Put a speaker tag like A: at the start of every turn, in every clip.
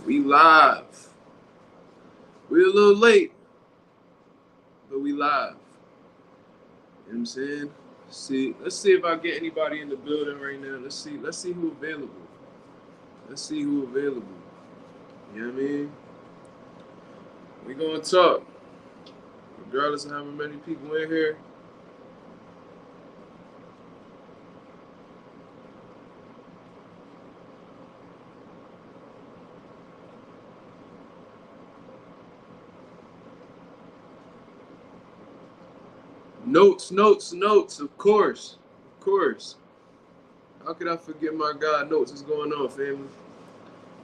A: We live. We're a little late, but we live. You know what I'm saying? Let's see if I get anybody in the building right now. Let's see who available. Let's see who available. You know what I mean? We gonna talk. Regardless of how many people in here. Notes, of course. Of course. How could I forget my guy Notes? What's going on, family?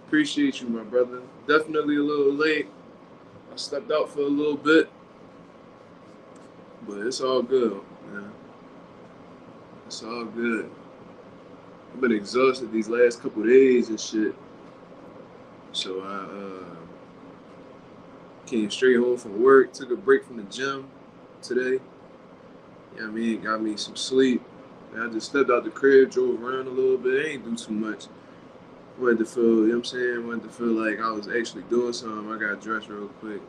A: Appreciate you, my brother. Definitely a little late. I stepped out for a little bit. But it's all good, man. It's all good. I've been exhausted these last couple days and shit. So I came straight home from work, took a break from the gym today. You know what I mean? Got me some sleep. And I just stepped out the crib, drove around a little bit. I ain't do too much. Wanted to feel, you know what I'm saying? Wanted to feel like I was actually doing something. I got dressed real quick.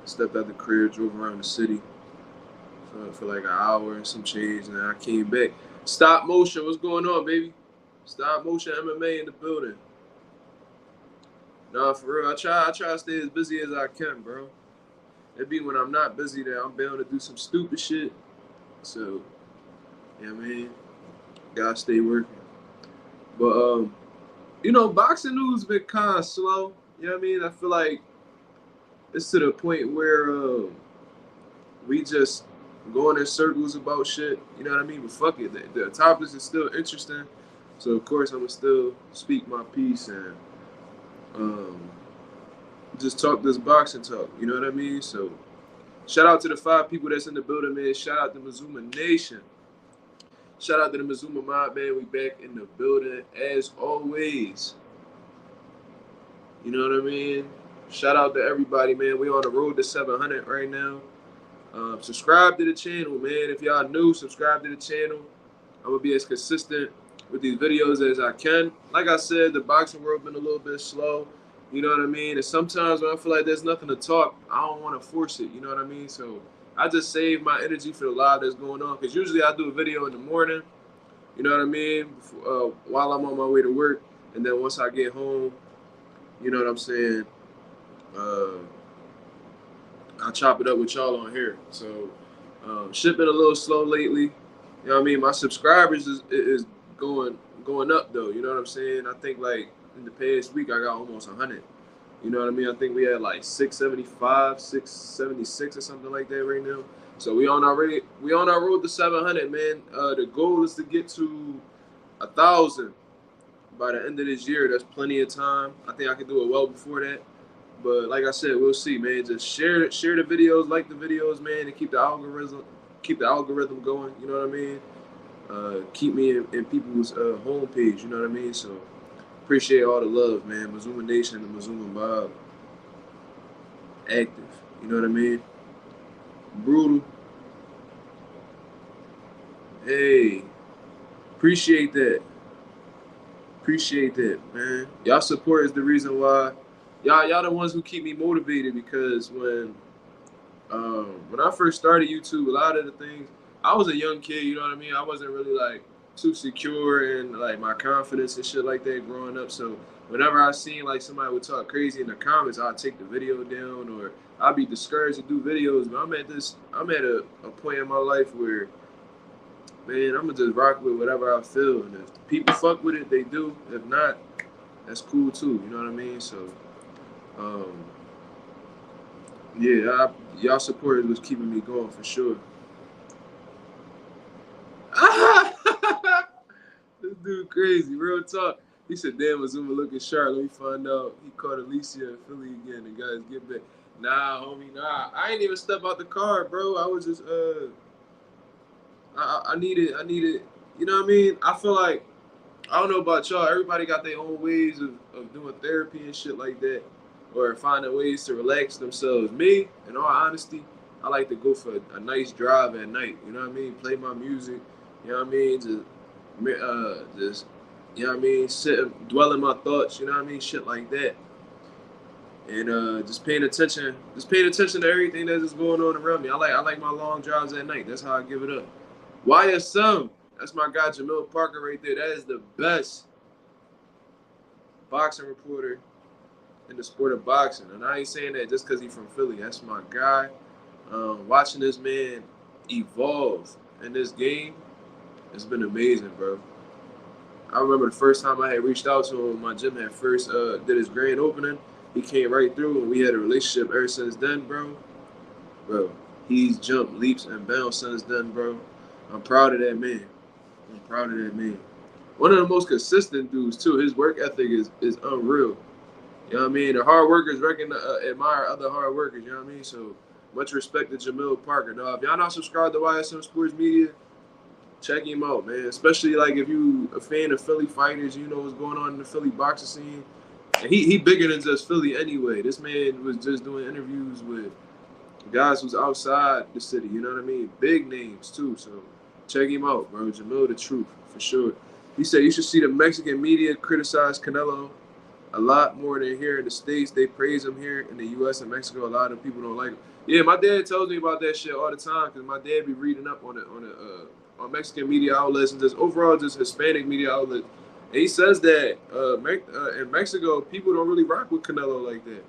A: Stepped out the crib, drove around the city for like an hour and some change. And then I came back. Stop motion, what's going on, baby? Stop motion MMA in the building. Nah, for real, I try to stay as busy as I can, bro. It be when I'm not busy that I'm bound to do some stupid shit. So, you know what I mean? Gotta stay working. But, you know, boxing news been kind of slow. You know what I mean? I feel like it's to the point where we just going in circles about shit. You know what I mean? But fuck it. The topics is still interesting. So, of course, I'm going to still speak my piece and just talk this boxing talk. You know what I mean? So, shout out to the 5 people that's in the building, man. Shout out to Mazuma Nation. Shout out to the Mazuma Mob, man. We back in the building as always. You know what I mean? Shout out to everybody, man. We on the road to 700 right now. Subscribe to the channel, man. If y'all new, subscribe to the channel. I'm going to be as consistent with these videos as I can. Like I said, the boxing world been a little bit slow. You know what I mean? And sometimes when I feel like there's nothing to talk, I don't want to force it. You know what I mean? So I just save my energy for the live that's going on. Because usually I do a video in the morning. You know what I mean? While I'm on my way to work. And then once I get home, you know what I'm saying? I'll chop it up with y'all on here. So shit been a little slow lately. You know what I mean? My subscribers is going up though. You know what I'm saying? I think like in the past week I got almost 100. You know what I mean? I think we had like 675, 676 or something like that right now. So we on our road to 700, man. The goal is to get to 1,000 by the end of this year. That's plenty of time. I think I can do it well before that. But like I said, we'll see, man. Just share the videos, like the videos, man, and keep the algorithm going. You know what I mean? Keep me in people's homepage. You know what I mean? So appreciate all the love, man. Mazuma Nation and Mazuma Mob active. You know what I mean? Brutal. Hey, appreciate that. Appreciate that, man. Y'all support is the reason why. Y'all the ones who keep me motivated, because when I first started YouTube, a lot of the things, I was a young kid, you know what I mean? I wasn't really like too secure in like my confidence and shit like that growing up. So whenever I seen like somebody would talk crazy in the comments, I'd take the video down or I'd be discouraged to do videos. But I'm at a point in my life where, man, I'm gonna just rock with whatever I feel, and if people fuck with it, they do. If not, that's cool too. You know what I mean? So, yeah, y'all support was keeping me going for sure. This dude crazy, real talk. He said, "Damn, Mazuma looking sharp. Let me find out he caught Alicia in Philly again. The guys get back." Nah, homie, nah. I ain't even step out the car, bro. I was just I needed, you know what I mean? I feel like, I don't know about y'all, everybody got their own ways of doing therapy and shit like that, or finding ways to relax themselves. Me, in all honesty, I like to go for a nice drive at night, you know what I mean? Play my music, you know what I mean? Just you know what I mean? Sit and dwell in my thoughts, you know what I mean? Shit like that. and just paying attention to everything that's just going on around me. I like my long drives at night. That's how I give it up. YSM, that's my guy Jermell Parker right there. That is the best boxing reporter in the sport of boxing, and I ain't saying that just because he's from Philly. That's my guy. Watching this man evolve in this game, it's been amazing, bro. I remember the first time I had reached out to him, my gym had first did his grand opening. He came right through, and we had a relationship ever since then, bro. Bro, he's jumped leaps and bounds since then, bro. I'm proud of that man. I'm proud of that man. One of the most consistent dudes, too. His work ethic is unreal. You know what I mean? The hard workers admire other hard workers, you know what I mean? So, much respect to Jermell Parker. Now, if y'all not subscribed to YSM Sports Media, check him out, man. Especially, like, if you a fan of Philly fighters, you know what's going on in the Philly boxing scene. And he bigger than just Philly anyway. This man was just doing interviews with guys who's outside the city, you know what I mean? Big names, too. So, check him out, bro. Jermell the truth, for sure. He said you should see the Mexican media criticize Canelo a lot more than here in the States. They praise him here in the U.S. and Mexico. A lot of people don't like him. Yeah, my dad tells me about that shit all the time because my dad be reading up on Mexican media outlets and just overall just Hispanic media outlets. And he says that in Mexico, people don't really rock with Canelo like that.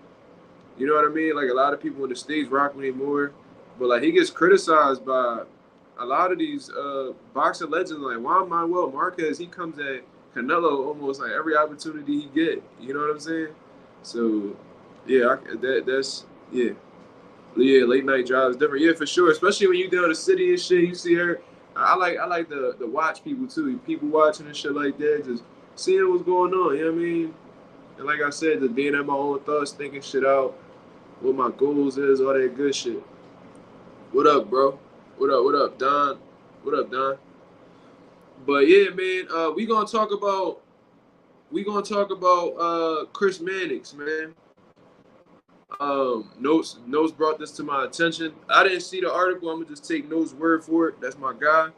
A: You know what I mean? Like a lot of people in the States rock with him more, but like he gets criticized by a lot of these boxing legends like Juan Manuel Marquez. He comes at Canelo almost like every opportunity he get. You know what I'm saying? So, yeah, that's late night drive is different. Yeah, for sure. Especially when you down the city and shit, you see her. I like the watch people too. People watching and shit like that, just seeing what's going on. You know what I mean? And like I said, just being at my own thoughts, thinking shit out, what my goals is, all that good shit. What up, bro? What up, Don? What up, Don? But yeah, man, we gonna talk about Chris Mannix, man. Notes brought this to my attention. I didn't see the article. I'm gonna just take Notes' word for it. That's my guy.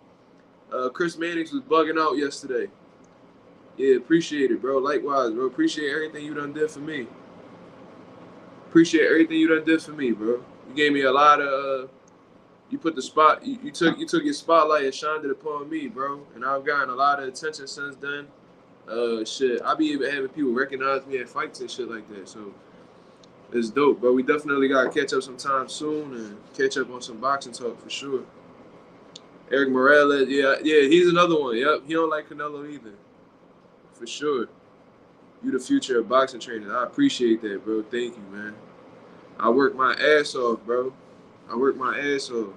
A: Chris Mannix was bugging out yesterday. Yeah, appreciate it, bro. Likewise, bro. Appreciate everything you done did for me. Appreciate everything you done did for me, bro. You gave me a lot of. You put the spot. You took your spotlight and shined it upon me, bro. And I've gotten a lot of attention since then. Shit, I be even having people recognize me at fights and shit like that. So it's dope, bro. We definitely gotta catch up sometime soon and catch up on some boxing talk for sure. Eric Morales, yeah, he's another one. Yep, he don't like Canelo either, for sure. You the future of boxing training. I appreciate that, bro. Thank you, man. I work my ass off, bro. I work my ass off.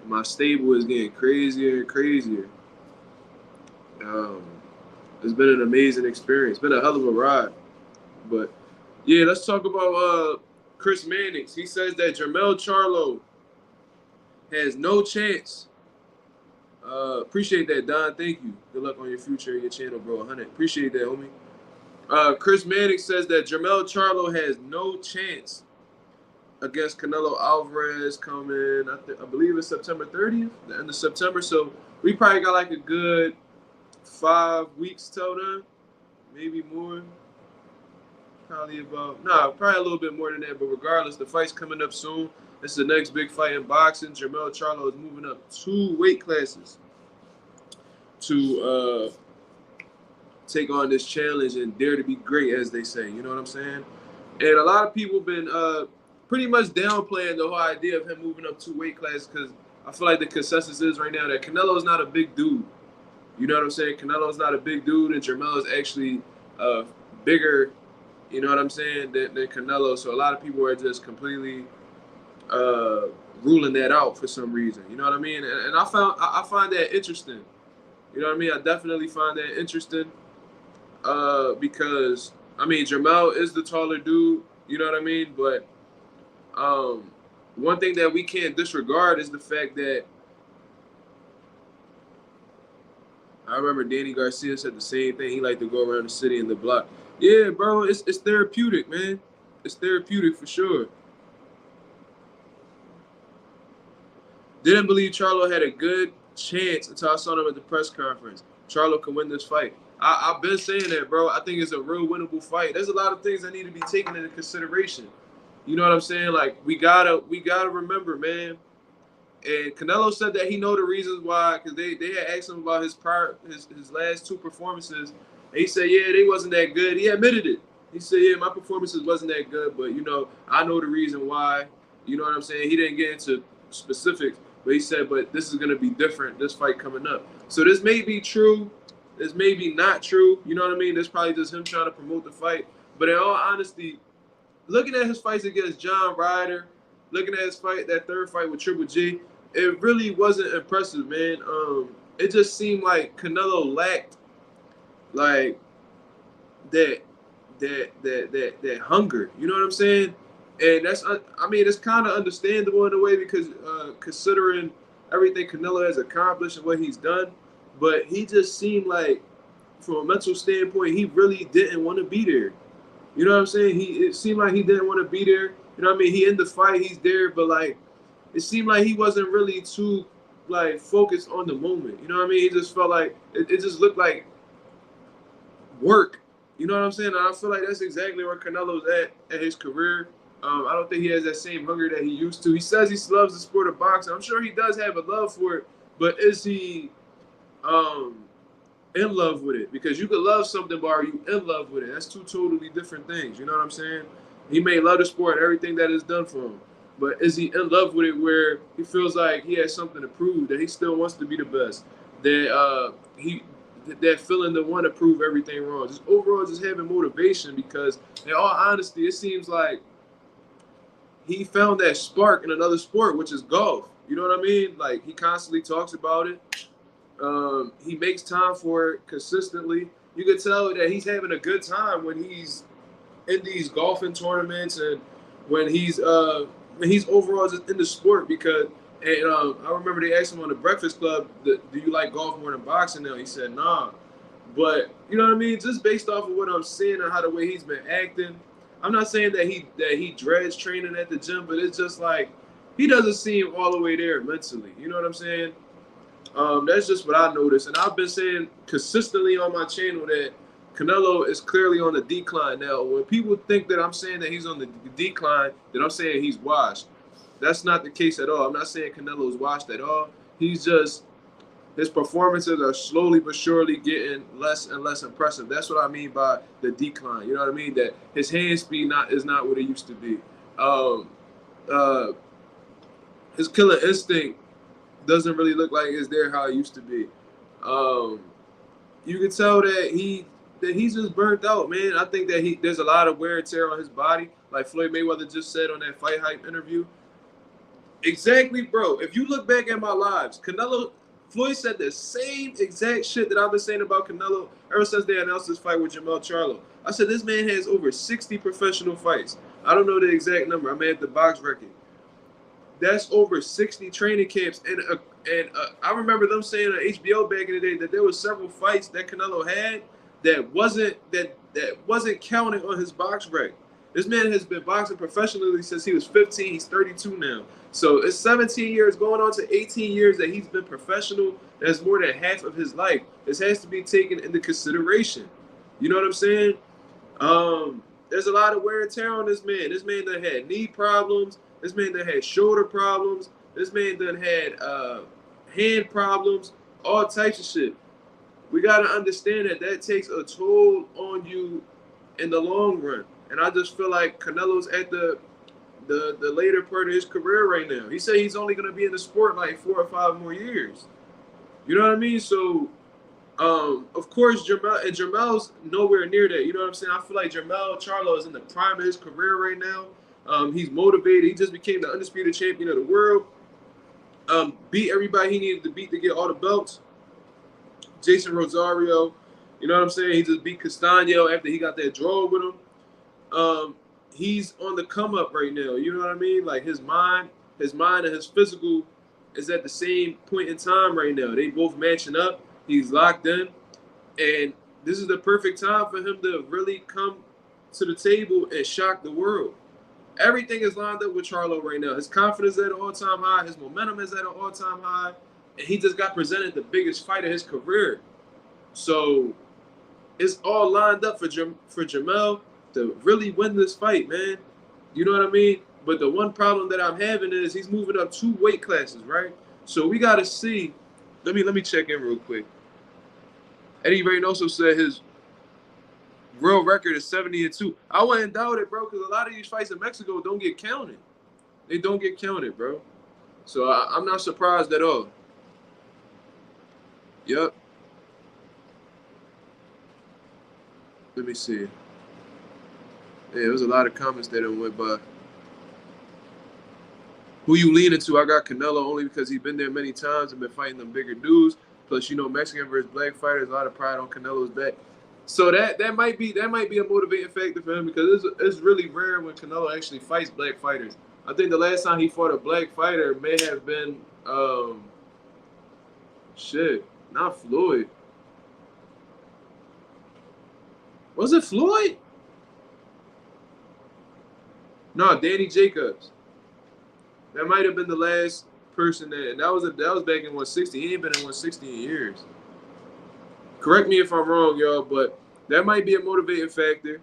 A: My stable is getting crazier and crazier. It's been an amazing experience. It's been a hell of a ride. But yeah, let's talk about Chris Mannix. He says that Jermell Charlo has no chance. Appreciate that, Don. Thank you. Good luck on your future and your channel, bro. 100. Appreciate that, homie. Chris Mannix says that Jermell Charlo has no chance against Canelo Alvarez coming, I believe it's September 30th, the end of September. So we probably got like a good 5 weeks till then, maybe more. Probably a little bit more than that. But regardless, the fight's coming up soon. This is the next big fight in boxing. Jermell Charlo is moving up 2 weight classes to take on this challenge and dare to be great, as they say. You know what I'm saying? And a lot of people been pretty much downplaying the whole idea of him moving up 2 weight classes because I feel like the consensus is right now that Canelo is not a big dude. You know what I'm saying? Canelo is not a big dude, and Jermell is actually bigger, you know what I'm saying, than Canelo. So a lot of people are just completely ruling that out for some reason. You know what I mean? And I find that interesting. You know what I mean? I definitely find that interesting because, I mean, Jermell is the taller dude. You know what I mean? But one thing that we can't disregard is the fact that I remember Danny Garcia said the same thing. He liked to go around the city in the block. Yeah, bro, it's therapeutic, man. It's therapeutic for sure. Didn't believe Charlo had a good chance until I saw him at the press conference. Charlo can win this fight. I've been saying that, bro. I think it's a real winnable fight. There's a lot of things that need to be taken into consideration. You know what I'm saying? Like we gotta remember, man. And Canelo said that he know the reasons why, because they had asked him about his last two performances. And he said, yeah, they wasn't that good. He admitted it. He said, yeah, my performances wasn't that good, but I know the reason why. You know what I'm saying? He didn't get into specifics, but he said, but this is gonna be different. This fight coming up. So this may be true. This may be not true. You know what I mean? This probably just him trying to promote the fight. But in all honesty, looking at his fights against John Ryder, looking at his fight, that third fight with Triple G, it really wasn't impressive, man. It just seemed like Canelo lacked like that hunger. You know what I'm saying? And it's kind of understandable in a way because considering everything Canelo has accomplished and what he's done, but he just seemed like, from a mental standpoint, he really didn't want to be there. You know what I'm saying? It seemed like he didn't want to be there. You know what I mean? He in the fight, he's there, but like it seemed like he wasn't really too like focused on the moment. You know what I mean? He just felt like it just looked like work. You know what I'm saying? And I feel like that's exactly where Canelo's at his career. I don't think he has that same hunger that he used to. He says he loves the sport of boxing. I'm sure he does have a love for it, but is he in love with it? Because you could love something, but are you in love with it? That's two totally different things. You know what I'm saying? He may love the sport and everything that is done for him, but is he in love with it where he feels like he has something to prove, that he still wants to be the best, that feeling to want to prove everything wrong, just overall just having motivation? Because in all honesty, it seems like he found that spark in another sport, which is golf. You know what I mean? Like he constantly talks about it. He makes time for it consistently. You can tell that he's having a good time when he's in these golfing tournaments and when he's overall just in the sport. Because I remember they asked him on the Breakfast Club, do you like golf more than boxing now? He said, nah. But you know what I mean? Just based off of what I'm seeing and how the way he's been acting, I'm not saying that he dreads training at the gym, but it's just like he doesn't seem all the way there mentally. You know what I'm saying? That's just what I noticed. And I've been saying consistently on my channel that Canelo is clearly on the decline now. When people think that I'm saying that he's on the decline, then I'm saying he's washed. That's not the case at all. I'm not saying Canelo's washed at all. He's just, his performances are slowly but surely getting less and less impressive. That's what I mean by the decline. You know what I mean? That his hand speed is not what it used to be. His killer instinct doesn't really look like it's there how it used to be. You can tell that he's just burnt out, man. I think that there's a lot of wear and tear on his body, like Floyd Mayweather just said on that Fight Hype interview. Exactly, bro. If you look back at my lives, Floyd said the same exact shit that I've been saying about Canelo ever since they announced this fight with Jermell Charlo. I said this man has over 60 professional fights. I don't know the exact number. I'm at the box record. That's over 60 training camps, and I remember them saying on HBO back in the day that there was several fights that Canelo had that wasn't counting on his box rec. This man has been boxing professionally since he was 15. He's 32 now. So it's 17 years going on to 18 years that he's been professional. That's more than half of his life. This has to be taken into consideration. You know what I'm saying? There's a lot of wear and tear on this man. This man done had knee problems. This man done had shoulder problems. This man done had hand problems, all types of shit. We got to understand that takes a toll on you in the long run. And I just feel like Canelo's at the later part of his career right now. He said he's only going to be in the sport like 4 or 5 more years. You know what I mean? So, of course, Jermell's nowhere near that. You know what I'm saying? I feel like Jermell Charlo is in the prime of his career right now. He's motivated. He just became the undisputed champion of the world. Beat everybody he needed to beat to get all the belts. Jason Rosario, you know what I'm saying? He just beat Castaño after he got that draw with him. He's on the come up right now. You know what I mean? Like his mind and his physical is at the same point in time right now. They both matching up. He's locked in, and this is the perfect time for him to really come to the table and shock the world. Everything is lined up with Charlo right now. His confidence is at an all-time high. His momentum is at an all-time high. And he just got presented the biggest fight of his career. So it's all lined up for Jermell to really win this fight, man. You know what I mean? But the one problem that I'm having is he's moving up 2 weight classes, right? So we got to see. Let me check in real quick. Eddie Reynoso said his real record is 70-2. I wouldn't doubt it, bro, because a lot of these fights in Mexico don't get counted. They don't get counted, bro. So I'm not surprised at all. Yep. Let me see. Yeah, there was a lot of comments that went by. Who you leaning to? I got Canelo only because he's been there many times and been fighting them bigger dudes. Plus, you know, Mexican versus black fighters, a lot of pride on Canelo's back. So that might be a motivating factor for him because it's really rare when Canelo actually fights black fighters. I think the last time he fought a black fighter may have been not Floyd. Was it Floyd? No, Danny Jacobs. That might have been the last person that was back in 160. He ain't been in 160 in years. Correct me if I'm wrong, y'all, but that might be a motivating factor.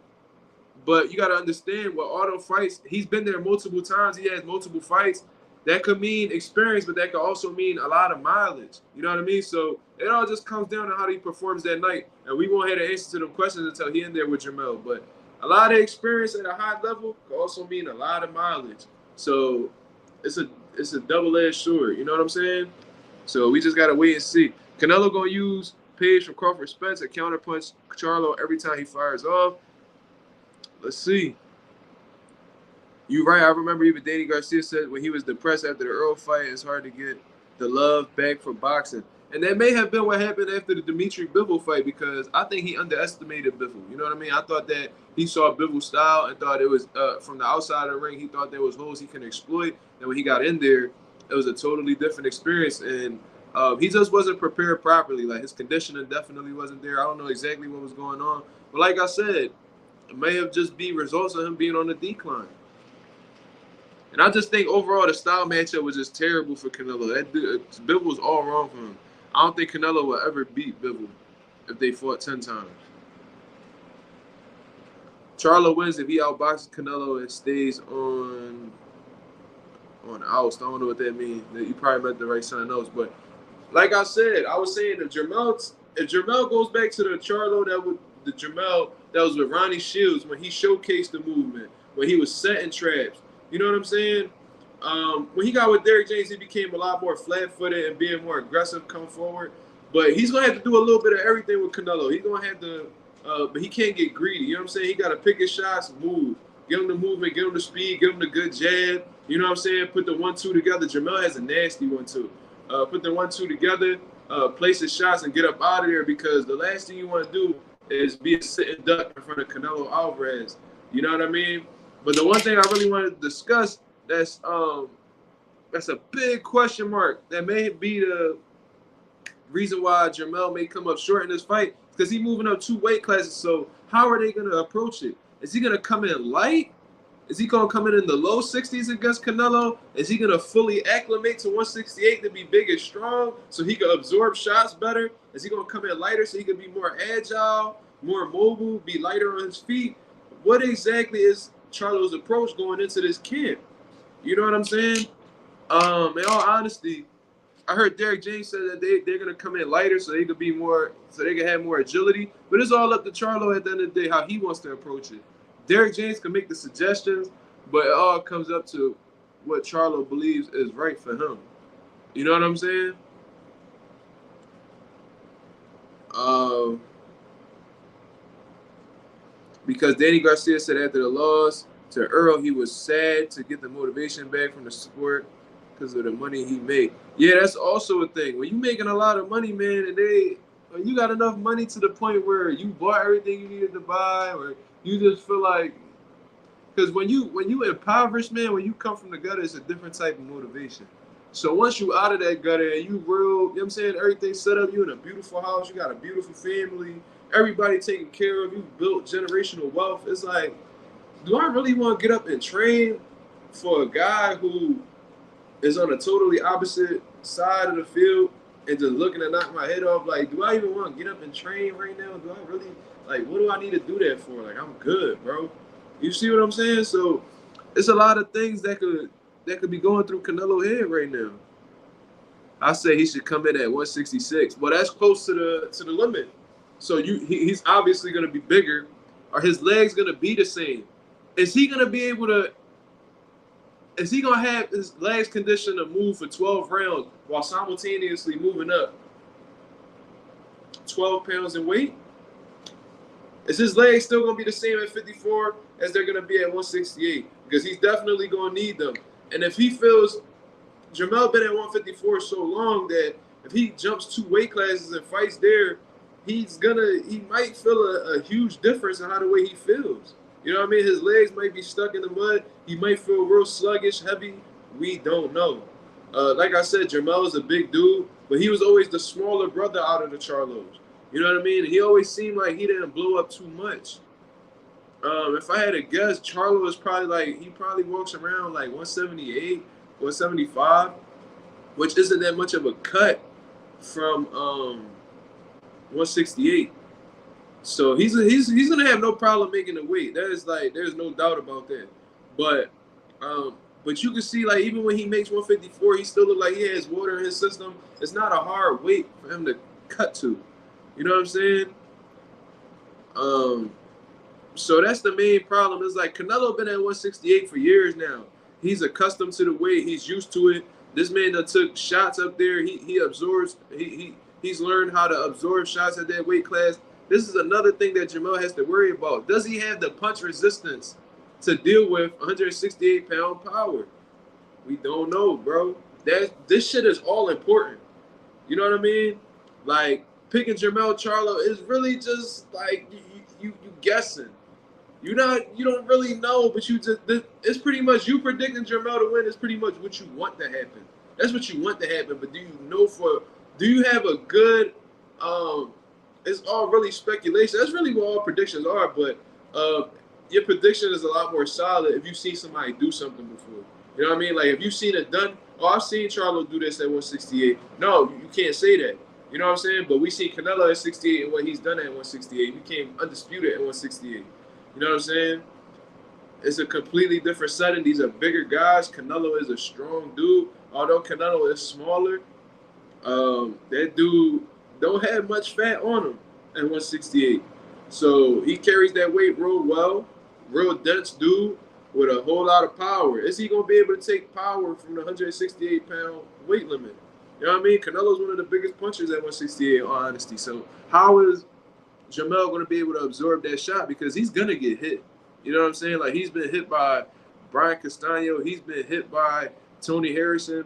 A: But you got to understand what auto fights, he's been there multiple times. He has multiple fights. That could mean experience, but that could also mean a lot of mileage. You know what I mean? So it all just comes down to how he performs that night. And we won't have the answer to them questions until he in there with Jermell. But a lot of experience at a high level could also mean a lot of mileage. So it's a double-edged sword. You know what I'm saying? So we just got to wait and see. Canelo going to use Page from Crawford Spence and counterpunch Charlo every time he fires off. Let's see. You're right. I remember even Danny Garcia said when he was depressed after the Earl fight, it's hard to get the love back for boxing. And that may have been what happened after the Dimitri Bivol fight because I think he underestimated Bivol. You know what I mean? I thought that he saw Bivol's style and thought it was from the outside of the ring. He thought there was holes he can exploit. And when he got in there, it was a totally different experience. And he just wasn't prepared properly. Like his conditioning definitely wasn't there. I don't know exactly what was going on. But like I said, it may have just been results of him being on the decline. And I just think overall the style matchup was just terrible for Canelo. That dude, Bivol was all wrong for him. I don't think Canelo will ever beat Bivol if they fought 10 times. Charlo wins if he outboxes Canelo and stays on oust. I don't know what that means. You probably meant to write something else. But like I said, I was saying if Jermell goes back to the Charlo that was with Ronnie Shields when he showcased the movement, when he was setting traps. You know what I'm saying? When he got with Derrick James, he became a lot more flat-footed and being more aggressive, come forward. But he's going to have to do a little bit of everything with Canelo. He's going to have to, but he can't get greedy. You know what I'm saying? He got to pick his shots, move. Get him the movement, get him the speed, get him the good jab. You know what I'm saying? Put the 1-2 together. Jermell has a nasty 1-2. Put the 1-2 together, place his shots, and get up out of there because the last thing you want to do is be a sitting duck in front of Canelo Alvarez. You know what I mean? But the one thing I really want to discuss that's a big question mark that may be the reason why Jermell may come up short in this fight because he's moving up 2 weight classes. So how are they going to approach it? Is he going to come in light? Is he going to come in the low 60s against Canelo? Is he going to fully acclimate to 168 to be big and strong so he can absorb shots better? Is he going to come in lighter so he can be more agile, more mobile, be lighter on his feet? What exactly is Charlo's approach going into this camp? You know what I'm saying? In all honesty, I heard Derrick James said that they're gonna come in lighter so they could be more, so they can have more agility. But it's all up to Charlo at the end of the day how he wants to approach it. Derrick James can make the suggestions, but it all comes up to what Charlo believes is right for him. You know what I'm saying? Because Danny Garcia said after the loss to Earl, he was sad to get the motivation back from the sport because of the money he made. Yeah, that's also a thing. When you making a lot of money, man, and you got enough money to the point where you bought everything you needed to buy, or you just feel like, because when you impoverished, man, when you come from the gutter, it's a different type of motivation. So once you out of that gutter and you real, you know what I'm saying, everything's set up, you in a beautiful house, you got a beautiful family, everybody taken care of, you built generational wealth. It's like, do I really want to get up and train for a guy who is on a totally opposite side of the field and just looking to knock my head off. Like, do I even want to get up and train right now? Do I really, like, what do I need to do that for? Like, I'm good, bro. You see what I'm saying? So it's a lot of things that could be going through Canelo head right now. I say he should come in at 166. Well, that's close to the limit. So he's obviously going to be bigger. Are his legs going to be the same? Is he going to be able to? Is he going to have his legs conditioned to move for 12 rounds while simultaneously moving up 12 pounds in weight? Is his legs still going to be the same at 54 as they're going to be at 168? Because he's definitely going to need them. And if he feels Jermell been at 154 so long that if he jumps 2 weight classes and fights there, he might feel a huge difference in how the way he feels. You know what I mean? His legs might be stuck in the mud. He might feel real sluggish, heavy. We don't know. Like I said, Jermell is a big dude, but he was always the smaller brother out of the Charlos. You know what I mean? He always seemed like he didn't blow up too much. If I had to guess, Charlo is probably he probably walks around like 178, 175, which isn't that much of a cut from 168. So he's gonna have no problem making the weight. There's no doubt about that. But you can see, like, even when he makes 154, he still look like he has water in his system. It's not a hard weight for him to cut to. You know what I'm saying? So that's the main problem. It's like Canelo been at 168 for years now. He's accustomed to the weight. He's used to it. This man that took shots up there, he absorbs. He's learned how to absorb shots at that weight class. This is another thing that Jermell has to worry about. Does he have the punch resistance to deal with 168-pound power? We don't know, bro. This shit is all important. You know what I mean? Like, picking Jermell Charlo is really just like you guessing. You don't really know, but it's pretty much you predicting Jermell to win is pretty much what you want to happen. That's what you want to happen, but do you have a good it's all really speculation. That's really what all predictions are, but your prediction is a lot more solid if you've seen somebody do something before. You know what I mean? Like, if you've seen it done, I've seen Charlo do this at 168. No, you can't say that. You know what I'm saying? But we see Canelo at 68 and what he's done at 168. He became undisputed at 168. You know what I'm saying? It's a completely different setting. These are bigger guys. Canelo is a strong dude. Although Canelo is smaller, that dude don't have much fat on him at 168. So he carries that weight real well. Real dense dude with a whole lot of power. Is he going to be able to take power from the 168-pound weight limit? You know what I mean? Canelo's one of the biggest punchers at 168, in all honesty. So how is Jermell going to be able to absorb that shot? Because he's going to get hit. You know what I'm saying? Like, he's been hit by Brian Castano. He's been hit by Tony Harrison.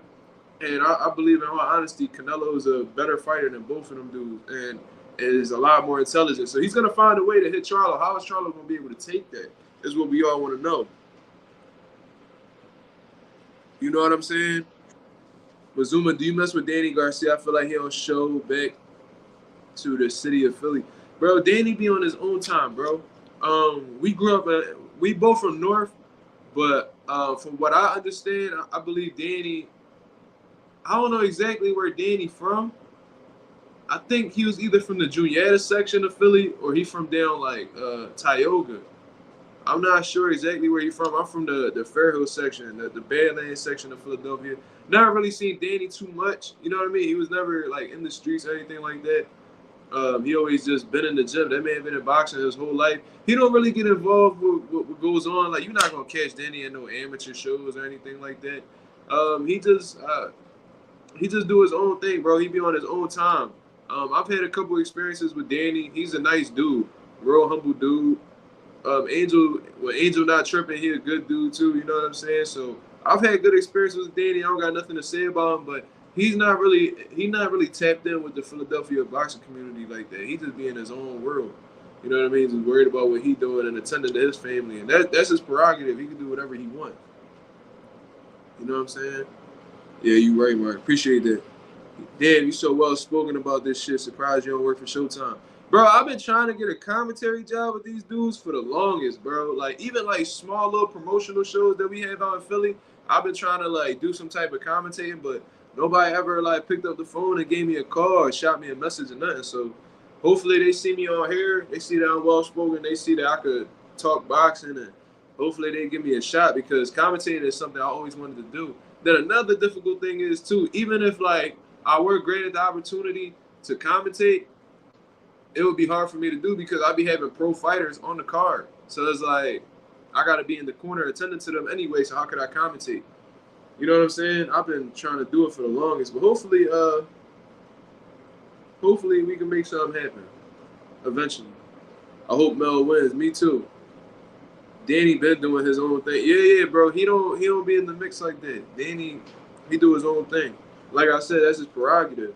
A: And I believe, in all honesty, Canelo is a better fighter than both of them dudes and is a lot more intelligent. So he's going to find a way to hit Charlo. How is Charlo going to be able to take that is what we all want to know. You know what I'm saying? Mazuma, do you mess with Danny Garcia? I feel like he don't show back to the city of Philly. Bro, Danny be on his own time, bro. We grew up, we both from North, but from what I understand, I believe Danny, I don't know exactly where Danny from. I think he was either from the Juniata section of Philly or he from down like Tioga. I'm not sure exactly where he's from. I'm from the Fairhill section, the Badlands section of Philadelphia. Never really seen Danny too much. You know what I mean? He was never like in the streets or anything like that. He always just been in the gym. That man been in boxing his whole life. He don't really get involved with what goes on. Like, you're not gonna catch Danny in no amateur shows or anything like that. He just do his own thing, bro. He be on his own time. I've had a couple experiences with Danny. He's a nice dude, real humble dude. Angel not tripping, he a good dude too. You know what I'm saying? So I've had good experiences with Danny. I don't got nothing to say about him, but he's not really tapped in with the Philadelphia boxing community like that. He just be in his own world. You know what I mean? He's worried about what he doing and attending to his family, and that's his prerogative. He can do whatever he wants. You know what I'm saying? Yeah, you right, Mark. Appreciate that. Damn, you so well spoken about this shit. Surprised you don't work for Showtime. Bro, I've been trying to get a commentary job with these dudes for the longest, bro. Like, even like small little promotional shows that we have out in Philly, I've been trying to like do some type of commentating, but Nobody ever like picked up the phone and gave me a call or shot me a message or nothing. So hopefully they see me on here. They see that I'm well spoken. They see that I could talk boxing, and hopefully they give me a shot, because commentating is something I always wanted to do. Then another difficult thing is too, even if like I were granted the opportunity to commentate, it would be hard for me to do because I'd be having pro fighters on the card. So it's like I gotta be in the corner attending to them anyway. So how could I commentate? You know what I'm saying? I've been trying to do it for the longest, but hopefully we can make something happen eventually. I hope Mel wins. Me too. Danny been doing his own thing. Yeah, bro. He don't be in the mix like that. Danny, he do his own thing. Like I said, that's his prerogative.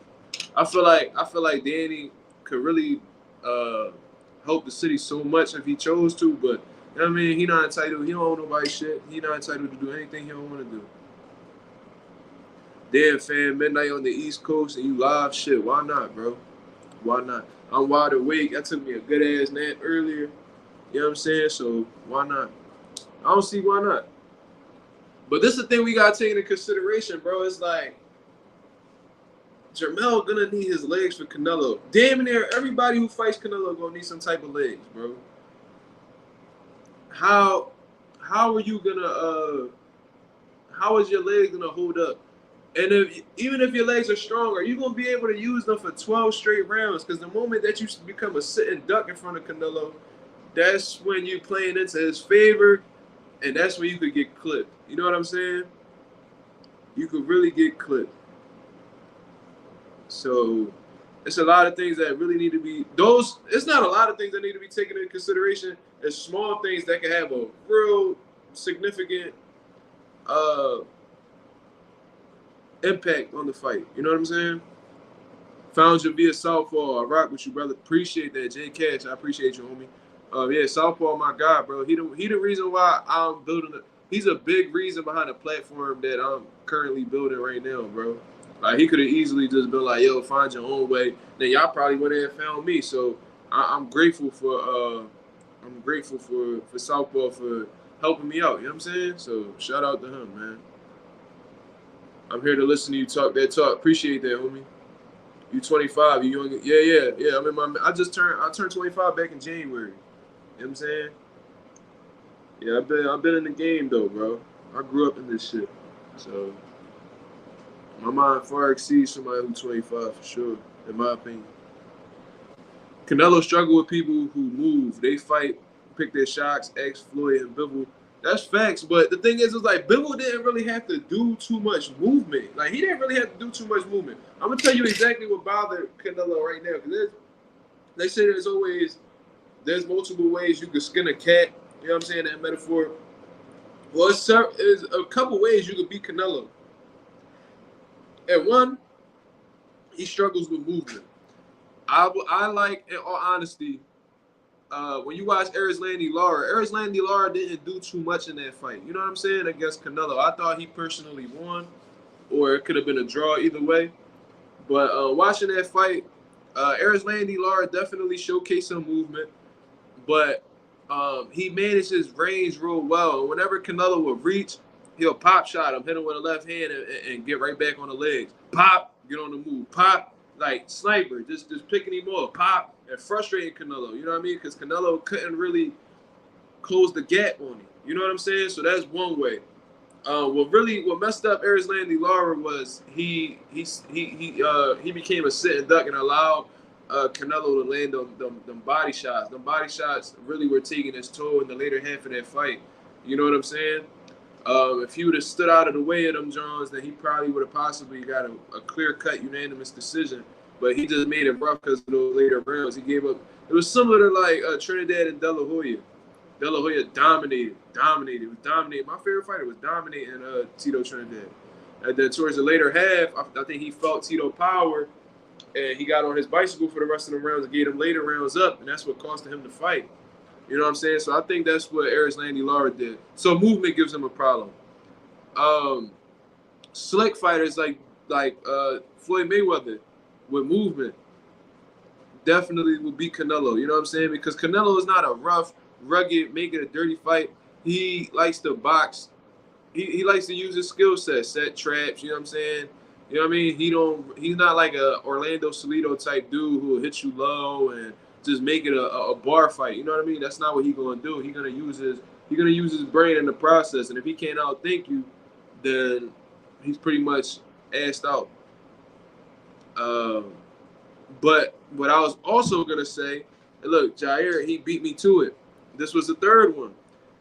A: I feel like Danny could really help the city so much if he chose to, but you know what I mean, he not entitled. He don't owe nobody shit. He not entitled to do anything he don't want to do. Damn, fam, midnight on the East Coast and you live, shit. Why not, bro? Why not? I'm wide awake. I took me a good ass nap earlier. You know what I'm saying? So why not? I don't see why not. But this is the thing we gotta take into consideration, bro. It's like Jermell gonna need his legs for Canelo. Damn near everybody who fights Canelo gonna need some type of legs, bro. How are you gonna how is your legs gonna hold up? And even if your legs are strong, are you gonna be able to use them for 12 straight rounds? Because the moment that you become a sitting duck in front of Canelo, that's when you're playing into his favor, and that's when you could get clipped. You know what I'm saying? You could really get clipped. So it's a lot of things that really need to be it's not a lot of things that need to be taken into consideration. It's small things that can have a real significant impact on the fight. You know what I'm saying? Found you via Southpaw. I rock with you, brother. Appreciate that, J Cash. I appreciate you, homie. Yeah, Southpaw, my guy, bro. He the reason why I'm building it. He's a big reason behind the platform that I'm currently building right now, bro. Like, he could have easily just been like, yo, find your own way. Then y'all probably went in and found me. So I'm grateful for Southpaw for helping me out. You know what I'm saying? So shout out to him, man. I'm here to listen to you talk that talk. Appreciate that, homie. You 25. You young? Yeah. I turned 25 back in January. You know what I'm saying? Yeah, I've been in the game though, bro. I grew up in this shit. So my mind far exceeds somebody who's 25 for sure, in my opinion. Canelo struggled with people who move. They fight, pick their shots, X, Floyd, and Bivol. That's facts, but the thing is, it's like Bivol didn't really have to do too much movement. Like, he didn't really have to do too much movement. I'm gonna tell you exactly what bothered Canelo right now, because they say there's multiple ways you can skin a cat. You know what I'm saying? That metaphor. Well, it's a couple ways you could beat Canelo. And one, he struggles with movement. I like, in all honesty, when you watch Erislandy Lara didn't do too much in that fight. You know what I'm saying? Against Canelo. I thought he personally won, or it could have been a draw either way. But watching that fight, Erislandy Lara definitely showcased some movement, but he managed his range real well. Whenever Canelo would reach, he'll pop shot him, hit him with a left hand, and get right back on the legs. Pop, get on the move. Pop, like sniper, just picking him off. Pop, and frustrating Canelo. You know what I mean? Because Canelo couldn't really close the gap on him. You know what I'm saying? So that's one way. What messed up Erislandy Lara was he became a sitting duck and allowed Canelo to land them body shots. Them body shots really were taking its toll in the later half of that fight. You know what I'm saying? If he would have stood out of the way of them Johns, then he probably would have possibly got a clear-cut unanimous decision. But he just made it rough because of those later rounds. He gave up. It was similar to like Trinidad and De La Hoya. De La Hoya dominated. It was dominating. My favorite fighter was dominating Tito Trinidad. And then towards the later half, I think he felt Tito power, and he got on his bicycle for the rest of the rounds and gave him later rounds up, and that's what caused him to fight. You know what I'm saying? So I think that's what Erislandy Lara did. So movement gives him a problem. Slick fighters like Floyd Mayweather with movement definitely will beat Canelo. You know what I'm saying? Because Canelo is not a rough, rugged, make it a dirty fight. He likes to box. He likes to use his skill set traps. You know what I'm saying? You know what I mean? He's not like a Orlando Salido type dude who will hit you low and just make it a bar fight. You know what I mean? That's not what he's gonna do. He's gonna use his brain in the process. And if he can't outthink you, then he's pretty much assed out. Um, but what I was also gonna say, look, Jair, he beat me to it. This was the third one.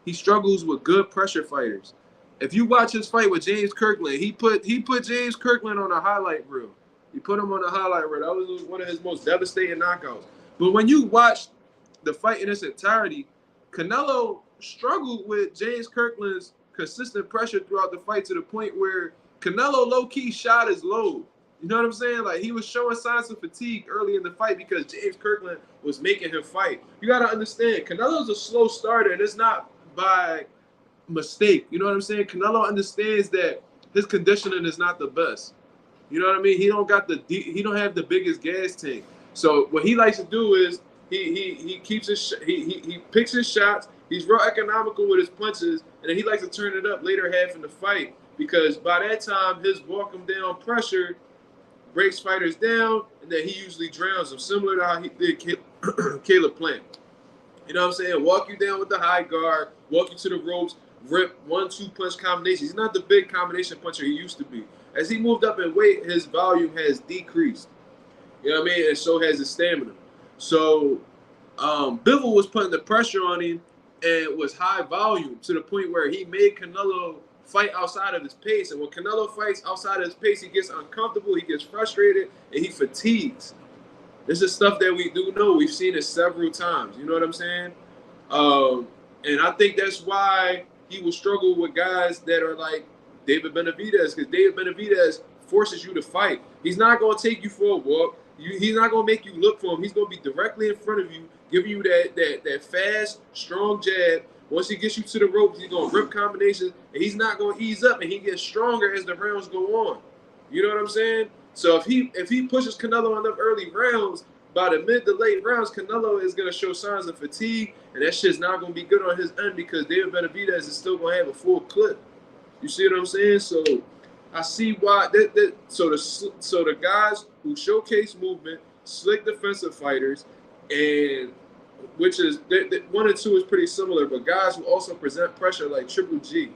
A: He struggles with good pressure fighters. If you watch his fight with James Kirkland, he put James Kirkland on a highlight reel. He put him on a highlight reel. That was one of his most devastating knockouts. But when you watch the fight in its entirety, Canelo struggled with James Kirkland's consistent pressure throughout the fight to the point where Canelo low-key shot his load. You know what I'm saying? Like, he was showing signs of fatigue early in the fight because James Kirkland was making him fight. You got to understand, Canelo's a slow starter, and it's not by mistake. You know what I'm saying? Canelo understands that his conditioning is not the best. You know what I mean? He don't have the biggest gas tank. So what he likes to do is he keeps he picks his shots. He's real economical with his punches, and then he likes to turn it up later half in the fight because by that time his walk him down pressure breaks fighters down, and then he usually drowns them, similar to how he did Caleb Plant. You know what I'm saying? Walk you down with the high guard, walk you to the ropes, rip 1-2 punch combinations. He's not the big combination puncher he used to be. As he moved up in weight, his volume has decreased. You know what I mean? And so has his stamina. So Bivol was putting the pressure on him and was high volume to the point where he made Canelo fight outside of his pace. And when Canelo fights outside of his pace, he gets uncomfortable, he gets frustrated, and he fatigues. This is stuff that we do know. We've seen it several times. You know what I'm saying? And I think that's why he will struggle with guys that are like David Benavidez, because David Benavidez forces you to fight. He's not going to take you for a walk. He's not going to make you look for him. He's going to be directly in front of you, giving you that fast, strong jab. Once he gets you to the ropes, he's going to rip combinations, and he's not going to ease up, and he gets stronger as the rounds go on. You know what I'm saying? So if he pushes Canelo in them early rounds, by the mid to late rounds, Canelo is going to show signs of fatigue, and that shit's not going to be good on his end because David Benavidez is still going to have a full clip. You see what I'm saying? So I see why. So the guys who showcase movement, slick defensive fighters, and which is 1 and 2 is pretty similar, but guys who also present pressure like Triple G.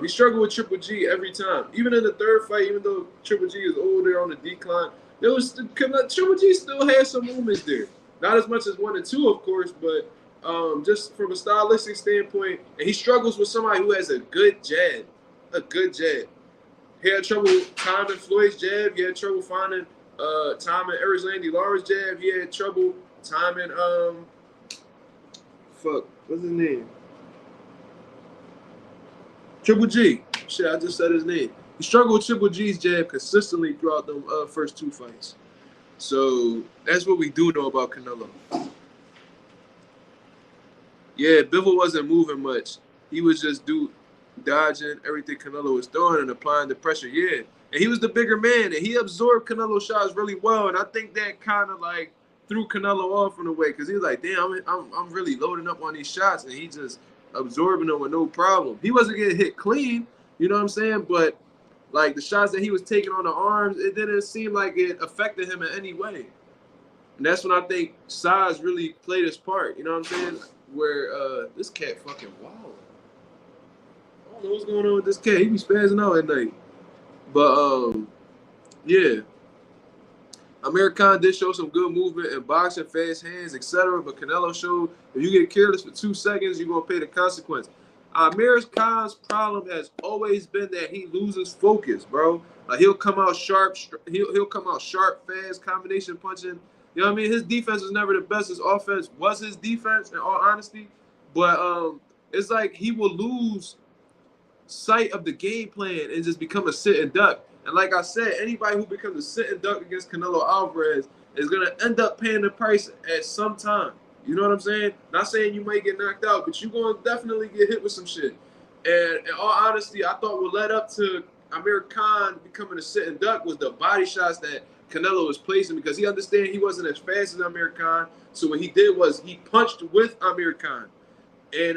A: He struggled with Triple G every time. Even in the third fight, even though Triple G is older on the decline, Triple G still has some movements there. Not as much as 1 and 2, of course, but just from a stylistic standpoint, and he struggles with somebody who has a good jab. He had trouble timing Floyd's jab. He had trouble finding timing Erislandy Lara's jab. He had trouble timing what's his name? Triple G. Shit, I just said his name. He struggled with Triple G's jab consistently throughout the first 2 fights. So that's what we do know about Canelo. Yeah, Bivol wasn't moving much. He was just dodging everything Canelo was throwing and applying the pressure. Yeah, and he was the bigger man, and he absorbed Canelo's shots really well. And I think that kind of like threw Canelo off in a way because he was like, damn, I'm really loading up on these shots, and he just absorbing them with no problem. He wasn't getting hit clean, you know what I'm saying? But like the shots that he was taking on the arms, it didn't seem like it affected him in any way. And that's when I think size really played his part, you know what I'm saying? Where this cat fucking wild. I don't know what's going on with this cat. He be spazzing out at night. But yeah. Amir Khan did show some good movement in boxing, fast hands, etc. But Canelo showed if you get careless for 2 seconds, you're gonna pay the consequence. Amir Khan's problem has always been that he loses focus, bro. Like he'll come out sharp, he'll come out sharp, fast, combination punching. You know what I mean? His defense was never the best. His offense was his defense, in all honesty. But it's like he will lose sight of the game plan and just become a sit and duck. And like I said, anybody who becomes a sit and duck against Canelo Alvarez is going to end up paying the price at some time. You know what I'm saying? Not saying you might get knocked out, but you're going to definitely get hit with some shit. And in all honesty, I thought what led up to Amir Khan becoming a sit and duck was the body shots that Canelo was placing because he understood he wasn't as fast as Amir Khan. So what he did was he punched with Amir Khan. And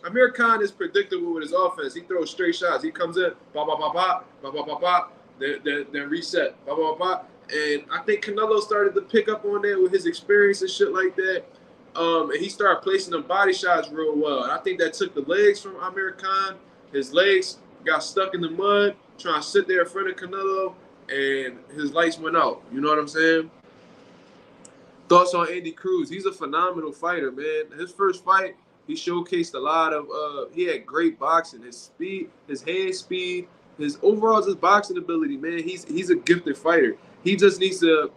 A: Amir Khan is predictable with his offense. He throws straight shots. He comes in, ba ba ba ba, ba ba ba ba, then reset, ba ba ba ba. And I think Canelo started to pick up on that with his experience and shit like that. And he started placing them body shots real well. And I think that took the legs from Amir Khan. His legs got stuck in the mud, trying to sit there in front of Canelo, and his lights went out. You know what I'm saying? Thoughts on Andy Cruz? He's a phenomenal fighter, man. His first fight, he showcased a lot of. He had great boxing. His speed, his hand speed, his overall just boxing ability, man. He's a gifted fighter. He just needs to,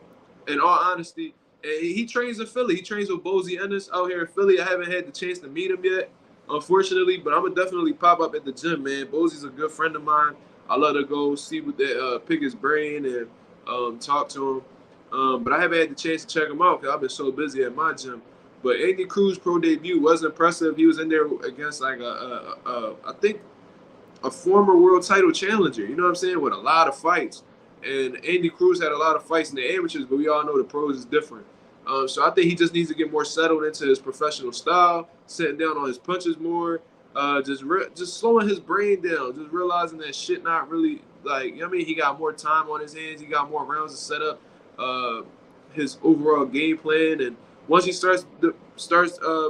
A: in all honesty, and he trains in Philly. He trains with Bozy Ennis out here in Philly. I haven't had the chance to meet him yet, unfortunately, but I'm gonna definitely pop up at the gym, man. Bozy's a good friend of mine. I love to go see what they pick his brain and talk to him. But I haven't had the chance to check him out because I've been so busy at my gym. But Andy Cruz pro debut was impressive. He was in there against like I think a former world title challenger. You know what I'm saying? With a lot of fights. And Andy Cruz had a lot of fights in the amateurs, but we all know the pros is different. So I think he just needs to get more settled into his professional style, sitting down on his punches more, just slowing his brain down, just realizing that shit not really like. You know what I mean, he got more time on his hands, he got more rounds to set up his overall game plan, and once he starts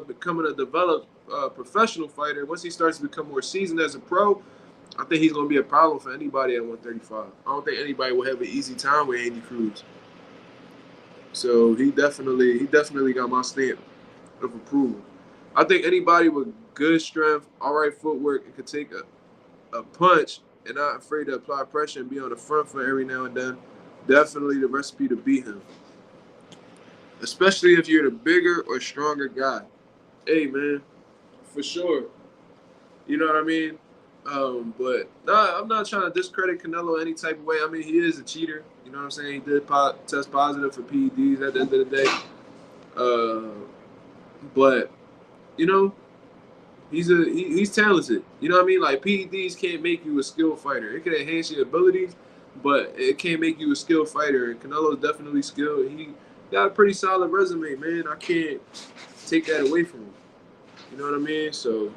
A: becoming a developed professional fighter, once he starts to become more seasoned as a pro, I think he's going to be a problem for anybody at 135. I don't think anybody will have an easy time with Andy Cruz. So he definitely got my stamp of approval. I think anybody with good strength, all right footwork, and could take a punch and not afraid to apply pressure and be on the front foot every now and then, definitely the recipe to beat him. Especially if you're the bigger or stronger guy. Hey, man, for sure. You know what I mean? But I'm not trying to discredit Canelo any type of way. I mean, he is a cheater. You know what I'm saying? He did test positive for PEDs at the end of the day. But, you know, he's talented. You know what I mean? Like, PEDs can't make you a skilled fighter. It can enhance your abilities, but it can't make you a skilled fighter. And Canelo's definitely skilled. He got a pretty solid resume, man. I can't take that away from him. You know what I mean? So,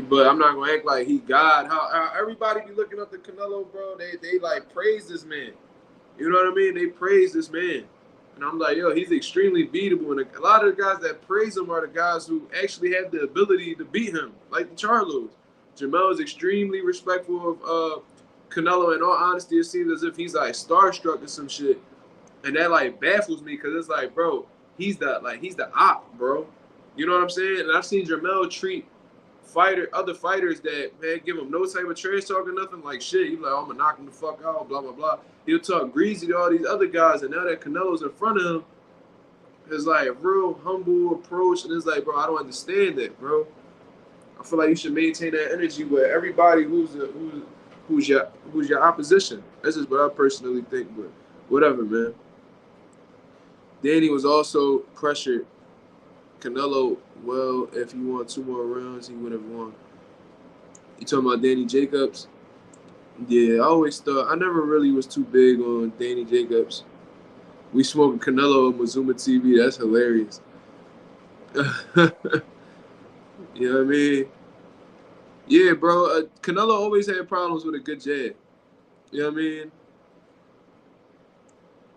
A: but I'm not gonna act like he God. How everybody be looking up to Canelo, bro? They like praise this man. You know what I mean? They praise this man, and I'm like, yo, he's extremely beatable. And a lot of the guys that praise him are the guys who actually have the ability to beat him, like the Charlos. Jermell is extremely respectful of Canelo. In all honesty, it seems as if he's like starstruck or some shit. And that like baffles me because it's like, bro, he's the op, bro. You know what I'm saying? And I've seen Jermell treat other fighters that, man, give him no type of trash talk or nothing, like shit. He's like, oh, I'm gonna knock him the fuck out, blah blah blah. He'll talk greasy to all these other guys, and now that Canelo's in front of him, it's like a real humble approach, and it's like, bro, I don't understand that, bro. I feel like you should maintain that energy with everybody who's your opposition. That's just what I personally think, but whatever, man. Danny was also pressured. Canelo, well, if he won 2 more rounds, he would have won. You talking about Danny Jacobs? Yeah, I always thought, I never really was too big on Danny Jacobs. We smoking Canelo on Mazuma TV. That's hilarious. You know what I mean? Yeah, bro. Canelo always had problems with a good jab. You know what I mean?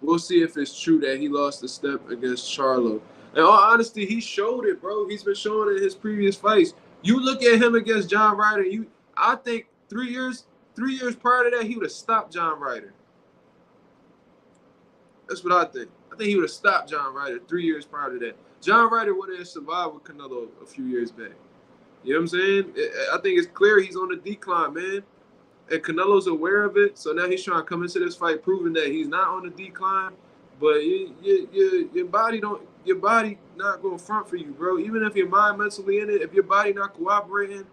A: We'll see if it's true that he lost a step against Charlo. In all honesty, he showed it, bro. He's been showing it in his previous fights. You look at him against John Ryder, I think 3 years prior to that, he would have stopped John Ryder. That's what I think. I think he would have stopped John Ryder 3 years prior to that. John Ryder would have survived with Canelo a few years back. You know what I'm saying? I think it's clear he's on the decline, man. And Canelo's aware of it, so now he's trying to come into this fight proving that he's not on the decline. But your body not going to front for you, bro. Even if your mind mentally in it, if your body not cooperating,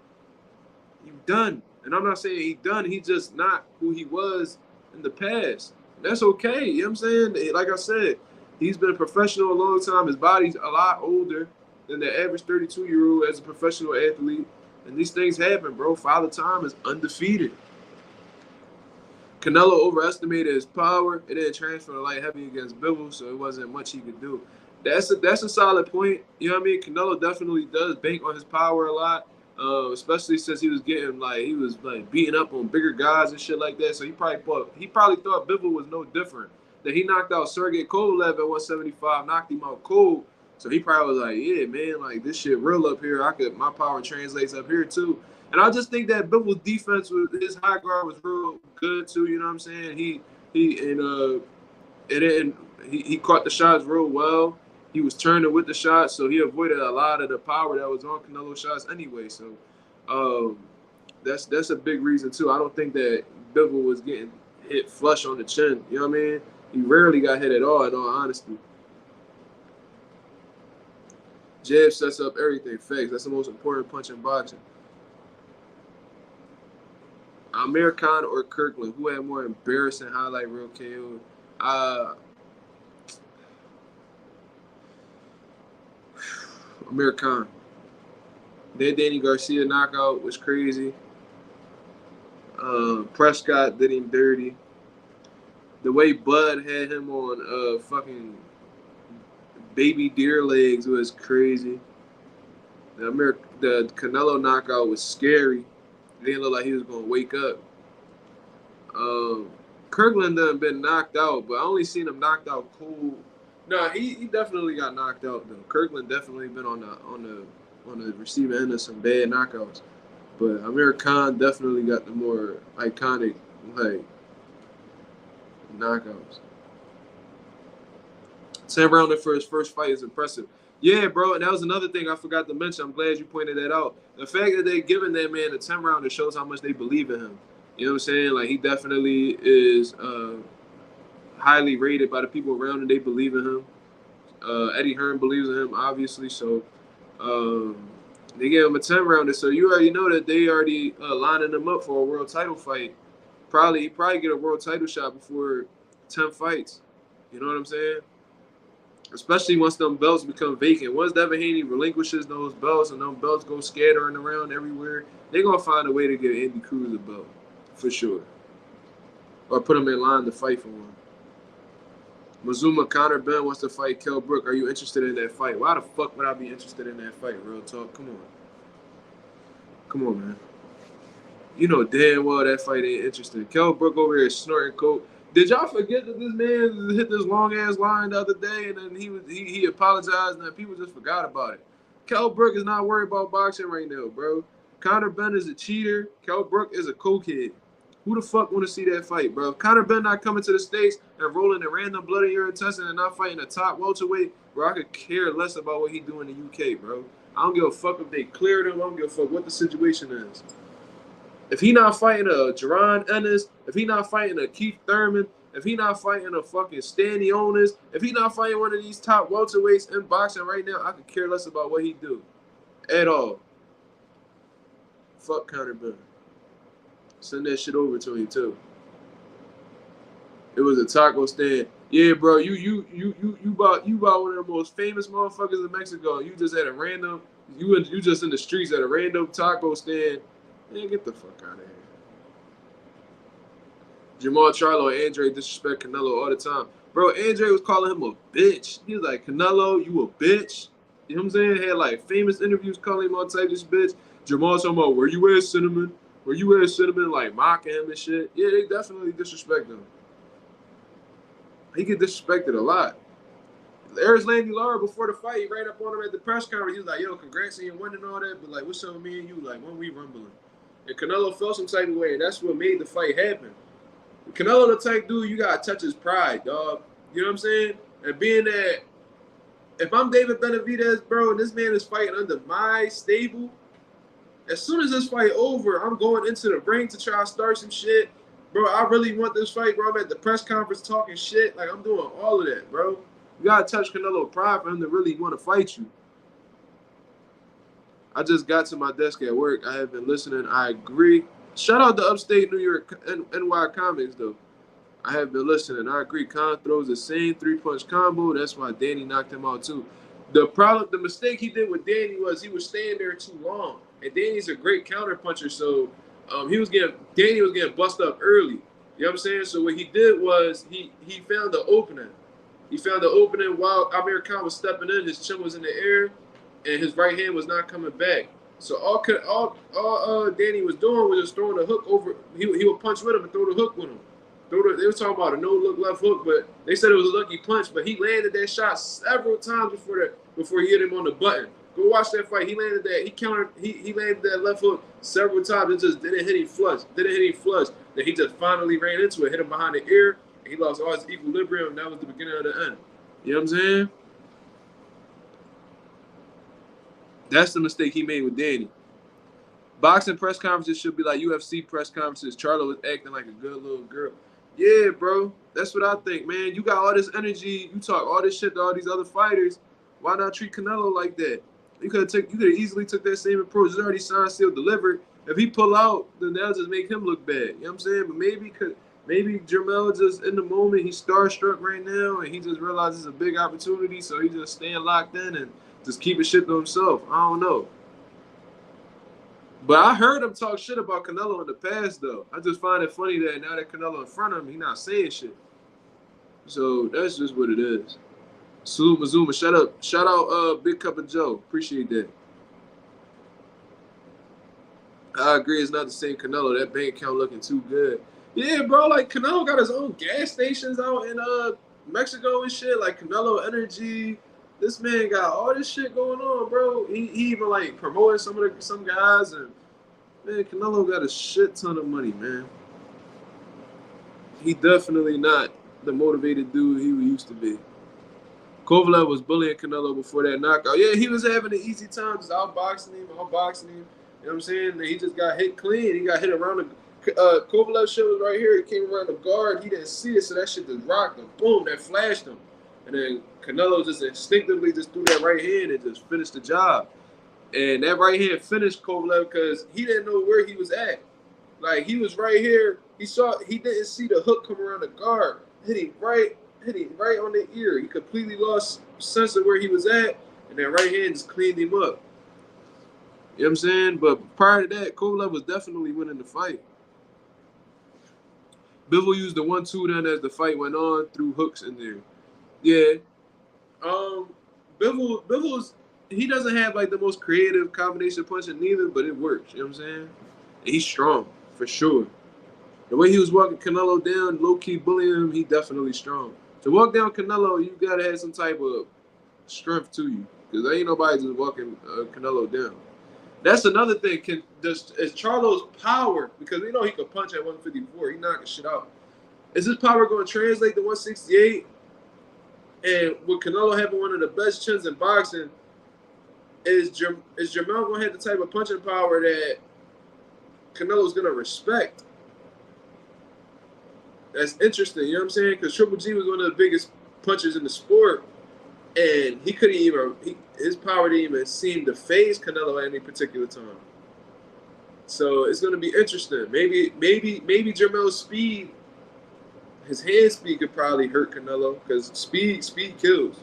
A: you done. And I'm not saying he's done. He's just not who he was in the past. That's okay. You know what I'm saying? Like I said, he's been a professional a long time. His body's a lot older than the average 32-year-old as a professional athlete. And these things happen, bro. Father Time is undefeated. Canelo overestimated his power. It didn't transfer to light heavy against Bivol, so it wasn't much he could do. That's a solid point. You know what I mean? Canelo definitely does bank on his power a lot, especially since he was beating up on bigger guys and shit like that. So he probably thought Bivol was no different. That he knocked out Sergey Kovalev at 175, knocked him out cold. So he probably was like, yeah, man, like this shit real up here. My power translates up here too. And I just think that Bivol's defense with his high guard was real good too. You know what I'm saying? He and it didn't. He caught the shots real well. He was turning with the shots, so he avoided a lot of the power that was on Canelo's shots anyway. So um, that's a big reason too. I don't think that Bivol was getting hit flush on the chin. You know what I mean? He rarely got hit at all, in all honesty. Jab sets up everything. Facts. That's the most important punch in boxing. Amir Khan or Kirkland, who had more embarrassing highlight reel KO? Amir Khan. That Danny Garcia knockout was crazy. Prescott did him dirty. The way Bud had him on fucking baby deer legs was crazy. The Canelo knockout was scary. It didn't look like he was gonna wake up. Kirkland done been knocked out, but I only seen him knocked out cool. No, he definitely got knocked out though. Kirkland definitely been on the receiving end of some bad knockouts. But Amir Khan definitely got the more iconic knockouts. 10 rounder for his first fight is impressive. Yeah, bro, and that was another thing I forgot to mention. I'm glad you pointed that out. The fact that they giving that man a 10 rounder shows how much they believe in him. You know what I'm saying? Like he definitely is highly rated by the people around him. They believe in him. Eddie Hearn believes in him, obviously. So they gave him a 10 rounder. So you already know that they already lining him up for a world title fight. Probably get a world title shot before 10 fights. You know what I'm saying? Especially once them belts become vacant. Once Devin Haney relinquishes those belts and them belts go scattering around everywhere, they're going to find a way to get Andy Cruz a belt. For sure. Or put him in line to fight for one. Mazuma Conor Ben wants to fight Kell Brook. Are you interested in that fight? Why the fuck would I be interested in that fight? Real talk. Come on, man. You know damn well that fight ain't interesting. Kell Brook over here snorting coke. Did y'all forget that this man hit this long ass line the other day and then he apologized and then people just forgot about it? Kell Brook is not worried about boxing right now, bro. Conor Ben is a cheater. Kell Brook is a cokehead. Who the fuck want to see that fight, bro? If Conor Ben not coming to the States and rolling a random blood in your intestine and not fighting a top welterweight, bro, I could care less about what he do in the UK, bro. I don't give a fuck if they cleared him. I don't give a fuck what the situation is. If he not fighting a Jerron Ennis, if he not fighting a Keith Thurman, if he not fighting a fucking Stanley Onis, if he not fighting one of these top welterweights in boxing right now, I could care less about what he do. At all. Fuck Conor Ben. Send that shit over to him too. It was a taco stand. Yeah, bro, you about one of the most famous motherfuckers in Mexico. You just at a random, you just in the streets at a random taco stand. Man, get the fuck out of here. Jermell Charlo and Andre disrespect Canelo all the time. Bro, Andre was calling him a bitch. He was like, Canelo, you a bitch. You know what I'm saying? Had like famous interviews calling him all types of bitch. Jermell talking about, where you at, Cinnamon? Where you at, Cinnamon? Like mocking him and shit. Yeah, they definitely disrespect him. He get disrespected a lot. There's Landy Lara before the fight. He ran up on him at the press conference. He was like, yo, congrats on your win and all that. But like, what's up with me and you? Like, when we rumbling? And Canelo felt some type of way, and that's what made the fight happen. Canelo the type dude, you gotta touch his pride, dog. You know what I'm saying? And being that, if I'm David Benavidez, bro, and this man is fighting under my stable, as soon as this fight over, I'm going into the ring to try to start some shit. Bro, I really want this fight, bro. I'm at the press conference talking shit. Like, I'm doing all of that, bro. You gotta touch Canelo's pride for him to really want to fight you. I just got to my desk at work. I have been listening. I agree. Shout out to Upstate New York NY Comics, though. I have been listening. I agree. Khan throws the same three-punch combo. That's why Danny knocked him out, too. The mistake he did with Danny was he was staying there too long. And Danny's a great counterpuncher, so Danny was getting busted up early. You know what I'm saying? So what he did was he found the opening. He found the opening while Amir Khan was stepping in. His chin was in the air, and his right hand was not coming back. So all Danny was doing was just throwing the hook over. He would punch with him and throw the hook with him. They were talking about a no-look left hook, but they said it was a lucky punch. But he landed that shot several times before he hit him on the button. Go watch that fight. He landed that. He landed that left hook several times. It just didn't hit him flush. Then he just finally ran into it, hit him behind the ear, and he lost all his equilibrium. And that was the beginning of the end. You know what I'm saying? That's the mistake he made with Danny. Boxing press conferences should be like UFC press conferences. Charlo was acting like a good little girl. Yeah, bro. That's what I think, man. You got all this energy. You talk all this shit to all these other fighters. Why not treat Canelo like that? You could have easily took that same approach. It's already signed, sealed, delivered. If he pull out, then that'll just make him look bad. You know what I'm saying? But maybe Jermell just in the moment, he's starstruck right now, and he just realizes it's a big opportunity, so he's just staying locked in and just keeping shit to himself. I don't know. But I heard him talk shit about Canelo in the past, though. I just find it funny that now that Canelo in front of him, he's not saying shit. So that's just what it is. Salute Mazuma. Shout out Big Cup of Joe. Appreciate that. I agree, it's not the same Canelo. That bank account looking too good. Yeah, bro, like Canelo got his own gas stations out in Mexico and shit, like Canelo Energy. This man got all this shit going on, bro. He even like promoting some guys, and man, Canelo got a shit ton of money, man. He definitely not the motivated dude he used to be. Kovalev was bullying Canelo before that knockout. Yeah, he was having an easy time just outboxing him. You know what I'm saying? And he just got hit clean. He got hit around the Kovalev shit was right here. He came around the guard. He didn't see it, so that shit just rocked him. Boom, that flashed him. And then Canelo just instinctively just threw that right hand and just finished the job. And that right hand finished Kovalev because he didn't know where he was at. Like, he was right here. He didn't see the hook come around the guard. Hit him right on the ear. He completely lost sense of where he was at, and that right hand just cleaned him up. You know what I'm saying? But prior to that, Kovalev was definitely winning the fight. Bivol used the 1-2 then as the fight went on, threw hooks in there. Yeah. Bivol's, he doesn't have like the most creative combination punching neither, but it works. You know what I'm saying? And he's strong, for sure. The way he was walking Canelo down, low-key bullying him, he definitely strong. To walk down Canelo, you got to have some type of strength to you. Because there ain't nobody just walking Canelo down. That's another thing. Is Charlo's power, because we know he can punch at 154. He knocking shit out. Is his power going to translate to 168? And with Canelo having one of the best chins in boxing, is Jermell going to have the type of punching power that Canelo's going to respect? That's interesting, you know what I'm saying? Because Triple G was one of the biggest punchers in the sport, and he couldn't even, his power didn't even seem to phase Canelo at any particular time. So it's going to be interesting. Maybe Jermell's speed, his hand speed could probably hurt Canelo, because speed kills.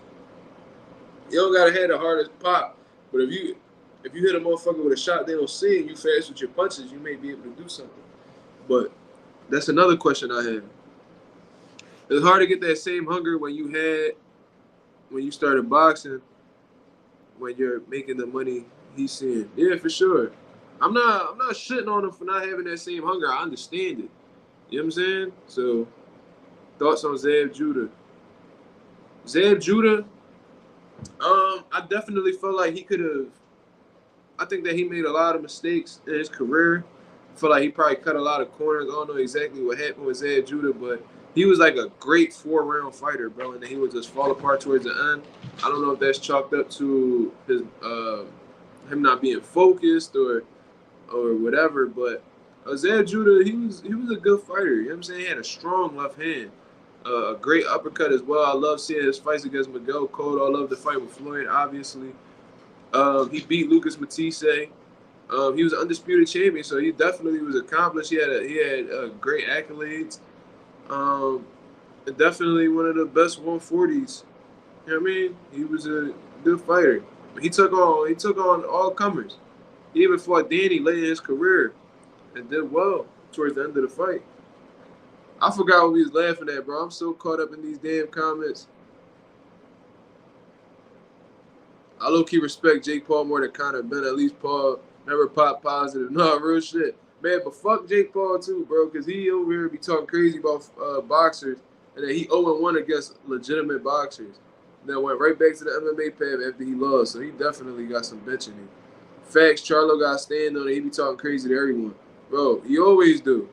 A: You don't gotta have the hardest pop, but if you hit a motherfucker with a shot they don't see and you fast with your punches, you may be able to do something. But that's another question I have. It's hard to get that same hunger when you started boxing, when you're making the money he's seeing. Yeah, for sure. I'm not shitting on him for not having that same hunger. I understand it. You know what I'm saying? So, thoughts on Zab Judah? Zab Judah, I definitely felt like he could have. I think that he made a lot of mistakes in his career. I feel like he probably cut a lot of corners. I don't know exactly what happened with Zab Judah, but he was like a great 4-round fighter, bro, and then he would just fall apart towards the end. I don't know if that's chalked up to his him not being focused or whatever, but Zab Judah, he was a good fighter. You know what I'm saying? He had a strong left hand, a great uppercut as well. I love seeing his fights against Miguel Cotto. I love the fight with Floyd, obviously. He beat Lucas Matisse. He was an undisputed champion, so he definitely was accomplished. He had great accolades. Definitely one of the best 140s. You know what I mean? He was a good fighter. He took on all comers. He even fought Danny late in his career and did well towards the end of the fight. I forgot what we was laughing at, bro. I'm so caught up in these damn comments. I low-key respect Jake Paul more than Conor Ben. At least Paul never popped positive. No, real shit. Man, but fuck Jake Paul too, bro, because he over here be talking crazy about boxers, and then he 0-1 against legitimate boxers. And then went right back to the MMA pad after he lost, so he definitely got some bitch in him. Facts, Charlo got stand on it. He be talking crazy to everyone. Bro, he always do.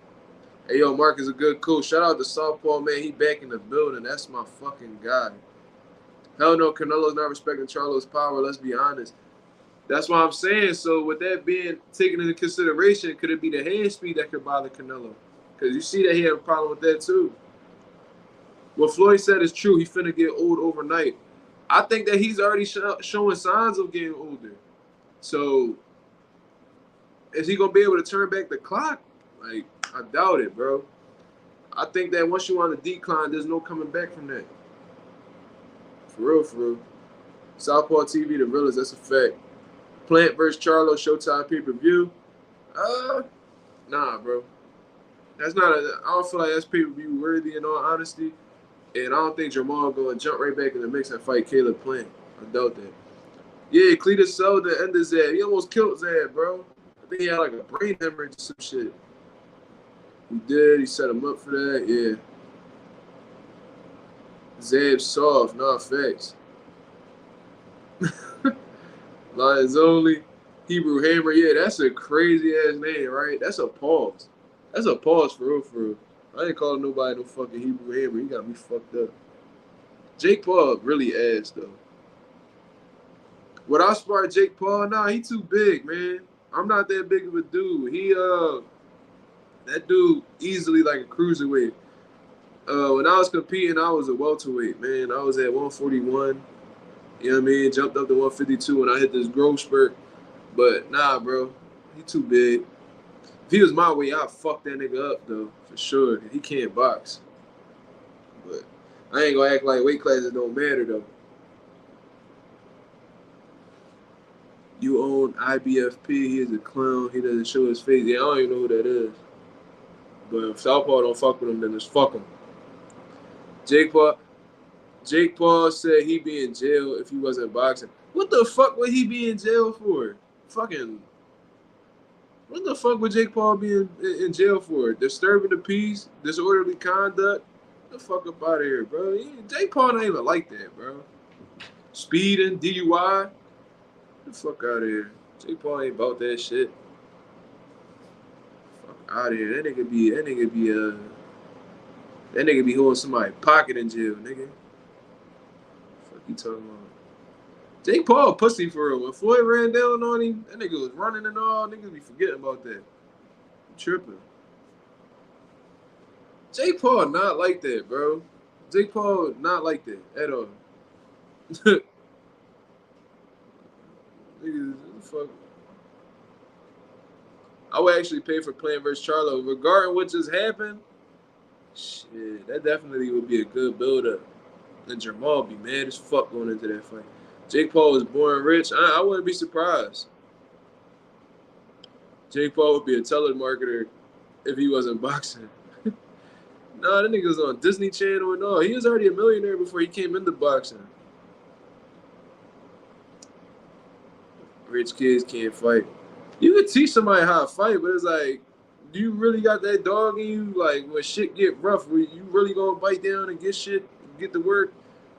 A: Hey, yo, Mark is a good coach. Shout out to Southpaw, man. He back in the building. That's my fucking guy. Hell no, Canelo's not respecting Charlo's power. Let's be honest. That's what I'm saying. So with that being taken into consideration, could it be the hand speed that could bother Canelo? Because you see that he had a problem with that too. What Floyd said is true. He finna get old overnight. I think that he's already showing signs of getting older. So is he gonna be able to turn back the clock? Like, I doubt it, bro. I think that once you're on a decline, there's no coming back from that. For real, for real. Southpaw TV, the realest, that's a fact. Plant versus Charlo, Showtime pay-per-view. Nah, bro. That's not I don't feel like that's pay-per-view worthy in all honesty. And I don't think Jermell going to jump right back in the mix and fight Caleb Plant. I doubt that. Yeah, Cletus sold the end of Zab. He almost killed Zab, bro. I think he had like a brain hemorrhage or some shit. He did. He set him up for that. Yeah. Zab soft. Nah, facts. Lions only. Hebrew Hammer. Yeah, that's a crazy ass name, right? That's a pause. That's a pause for real, for real. I ain't calling nobody no fucking Hebrew Hammer. He got me fucked up. Jake Paul really ass though. Would I spar Jake Paul? Nah, he too big, man. I'm not that big of a dude. That dude easily like a cruiserweight. When I was competing, I was a welterweight, man. I was at 141. You know what I mean? Jumped up to 152 when I hit this growth spurt. But nah, bro, he too big. If he was my weight, I'd fuck that nigga up though, for sure. He can't box. But I ain't gonna act like weight classes don't matter though. You own IBFP. He is a clown. He doesn't show his face. Yeah, I don't even know who that is. But if Southpaw don't fuck with him, then just fuck him. Jake Paul said he'd be in jail if he wasn't boxing. What the fuck would he be in jail for? Fucking. What the fuck would Jake Paul be in jail for? Disturbing the peace, disorderly conduct. Get the fuck up out of here, bro. Jake Paul not even like that, bro. Speeding, DUI. Get the fuck out of here. Jake Paul ain't about that shit. Fuck out of here. That nigga be holding somebody pocket in jail, nigga. Fuck you talking about? Jake Paul a pussy for real. When Floyd ran down on him, that nigga was running and all. Niggas be forgetting about that. I'm tripping. Jake Paul not like that, bro. Jake Paul not like that at all. Niggas, fuck. I would actually pay for Plant versus Charlo. Regarding what just happened, shit, that definitely would be a good build-up. And Jermell be mad as fuck going into that fight. Jake Paul was born rich. I wouldn't be surprised. Jake Paul would be a telemarketer if he wasn't boxing. Nah, that nigga was on Disney Channel and all. He was already a millionaire before he came into boxing. Rich kids can't fight. You could teach somebody how to fight, but it's like, do you really got that dog in you? Like, when shit get rough, you really gonna bite down and get shit, get to work?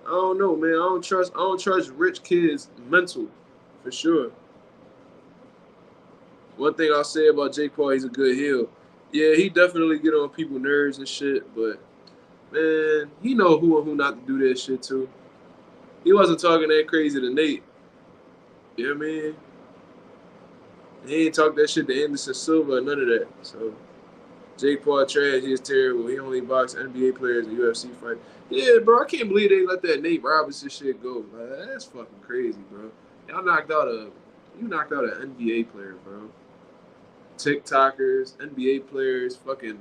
A: I don't know, man. I don't trust rich kids' mental, for sure. One thing I'll say about Jake Paul, he's a good heel. Yeah, he definitely get on people's nerves and shit, but man, he know who and who not to do that shit to. He wasn't talking that crazy to Nate. You know what I mean? He ain't talk that shit to Anderson Silva or none of that. So Jake Paul trash, he's terrible. He only boxed NBA players in UFC fight. Yeah, bro, I can't believe they let that Nate Robinson shit go. Like, that's fucking crazy, bro. You knocked out an NBA player, bro. TikTokers, NBA players, fucking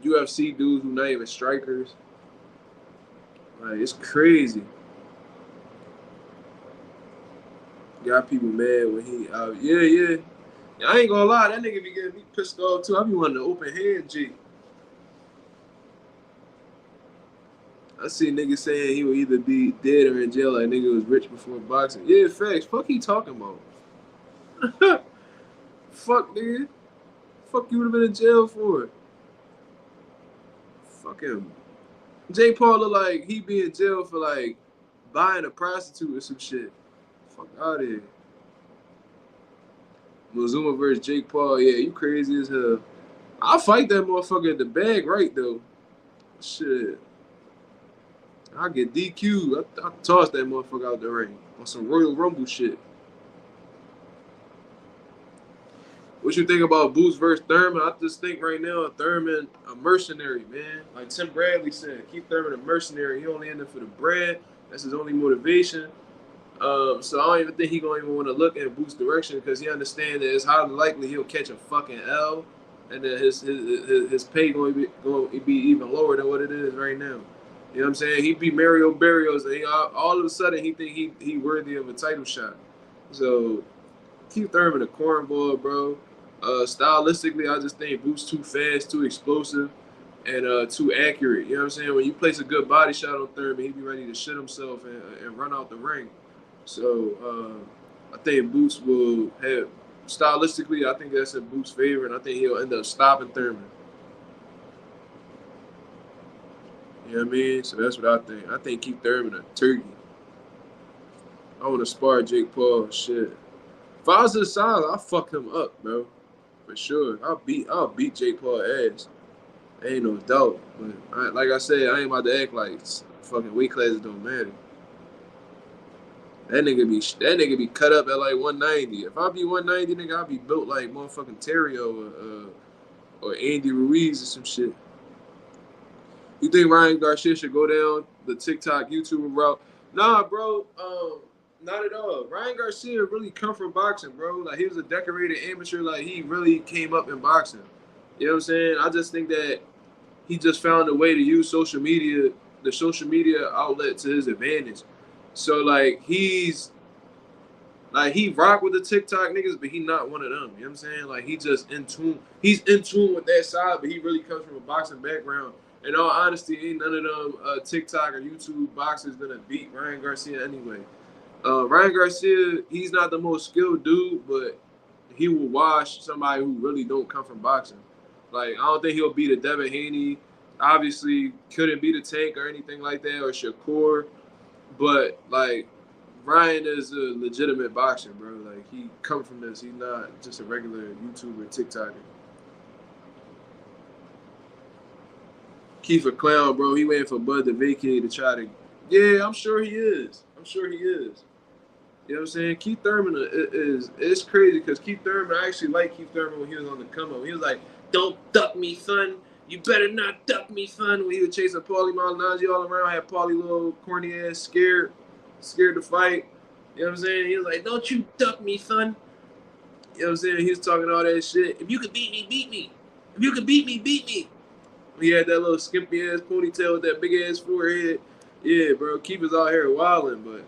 A: UFC dudes who not even strikers. Like, it's crazy. Got people mad when he out. Yeah. I ain't gonna lie, that nigga be getting me pissed off too. I be wanting to open hand G. I see niggas saying he would either be dead or in jail. Like nigga was rich before boxing. Yeah, facts. Fuck he talking about? Fuck nigga. Fuck you would have been in jail for? Fuck him. Jake Paul look like he be in jail for like buying a prostitute or some shit. Fuck out of here. Mozuma versus Jake Paul. Yeah, you crazy as hell. I'll fight that motherfucker at the bag right though. Shit. I'll get DQ. I toss that motherfucker out the ring on some Royal Rumble shit. What you think about Boots versus Thurman? I just think right now Thurman a mercenary, man. Like Tim Bradley said, Keith Thurman a mercenary. He only in it for the bread. That's his only motivation. So I don't even think he gonna even want to look in Boots' direction because he understands that it's highly likely he'll catch a fucking L, and then his pay going to be even lower than what it is right now. You know what I'm saying? He beat Mario Barrios, and all of a sudden he think he worthy of a title shot. So Keith Thurman a cornball, bro. Stylistically, I just think Boots too fast, too explosive, and too accurate. You know what I'm saying? When you place a good body shot on Thurman, he be ready to shit himself and run out the ring. So I think Boots will have, stylistically, I think that's in Boots' favor, and I think he'll end up stopping Thurman. You know what I mean? So that's what I think. I think Keith Thurman a turkey. I want to spar Jake Paul. Shit. If I was his size, I'll fuck him up, bro. For sure. I'll beat Jake Paul ass. Ain't no doubt. But like I said, I ain't about to act like fucking weight classes don't matter. That nigga be cut up at like 190. If I be 190, nigga, I'll be built like motherfucking Terrio or Andy Ruiz or some shit. You think Ryan Garcia should go down the TikTok YouTuber route? Nah, bro. Not at all. Ryan Garcia really come from boxing, bro. Like he was a decorated amateur. Like he really came up in boxing. You know what I'm saying? I just think that he just found a way to use social media, the social media outlet, to his advantage. So like he rock with the TikTok niggas, but he not one of them. You know what I'm saying? Like he just in tune. He's in tune with that side, but he really comes from a boxing background. In all honesty, ain't none of them TikTok or YouTube boxers gonna beat Ryan Garcia anyway. Ryan Garcia, he's not the most skilled dude, but he will wash somebody who really don't come from boxing. Like, I don't think he'll beat a Devin Haney. Obviously, couldn't beat a Tank or anything like that, or Shakur. But, like, Ryan is a legitimate boxer, bro. Like, he come from this. He's not just a regular YouTuber, TikToker. Keith a clown, bro. He waiting for Bud to vacate to try to... Yeah, I'm sure he is. You know what I'm saying? Keith Thurman it's crazy because Keith Thurman, I actually like Keith Thurman when he was on the come up. He was like, "Don't duck me, son. You better not duck me, son." When he was chasing Paulie Malignaggi all around, had Paulie little corny ass scared to fight. You know what I'm saying? He was like, "Don't you duck me, son." You know what I'm saying? He was talking all that shit. If you could beat me, beat me. If you could beat me, beat me. He had that little skimpy ass ponytail with that big ass forehead. Yeah, bro. Keith is out here wilding, but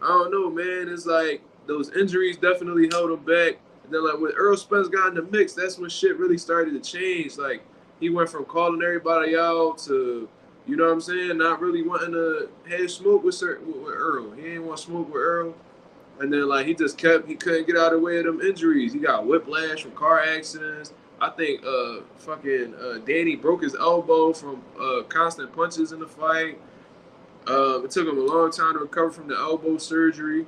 A: I don't know, man. It's like those injuries definitely held him back. And then, like, when Earl Spence got in the mix, that's when shit really started to change. Like, he went from calling everybody out to, you know what I'm saying, not really wanting to have smoke with Earl. He didn't want to smoke with Earl. And then, like, he couldn't get out of the way of them injuries. He got whiplash from car accidents. I think Danny broke his elbow from constant punches in the fight. It took him a long time to recover from the elbow surgery.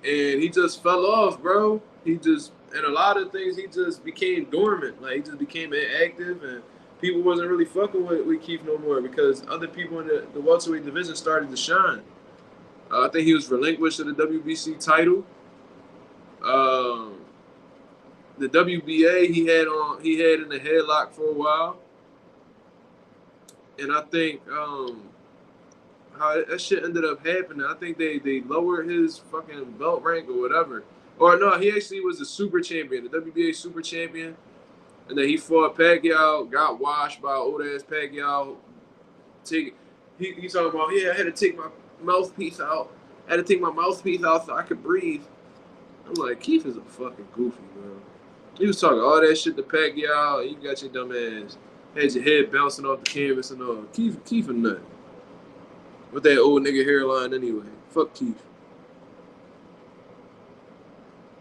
A: And he just fell off, bro. And a lot of things, he just became dormant. Like, he just became inactive, and people wasn't really fucking with Keith no more because other people in the welterweight division started to shine. I think he was relinquished to the WBC title. The WBA he had in the headlock for a while. And I think how that shit ended up happening, I think they lowered his fucking belt rank or whatever. Or no, he actually was a super champion, the WBA super champion. And then he fought Pacquiao, got washed by old ass Pacquiao. He's talking about, yeah, I had to take my mouthpiece out. I had to take my mouthpiece out so I could breathe. I'm like, Keith is a fucking goofy, bro. He was talking all that shit to Pacquiao, and you got your dumb ass. Had your head bouncing off the canvas and all. Keith a nut. with that old nigga hairline anyway. Fuck Keith.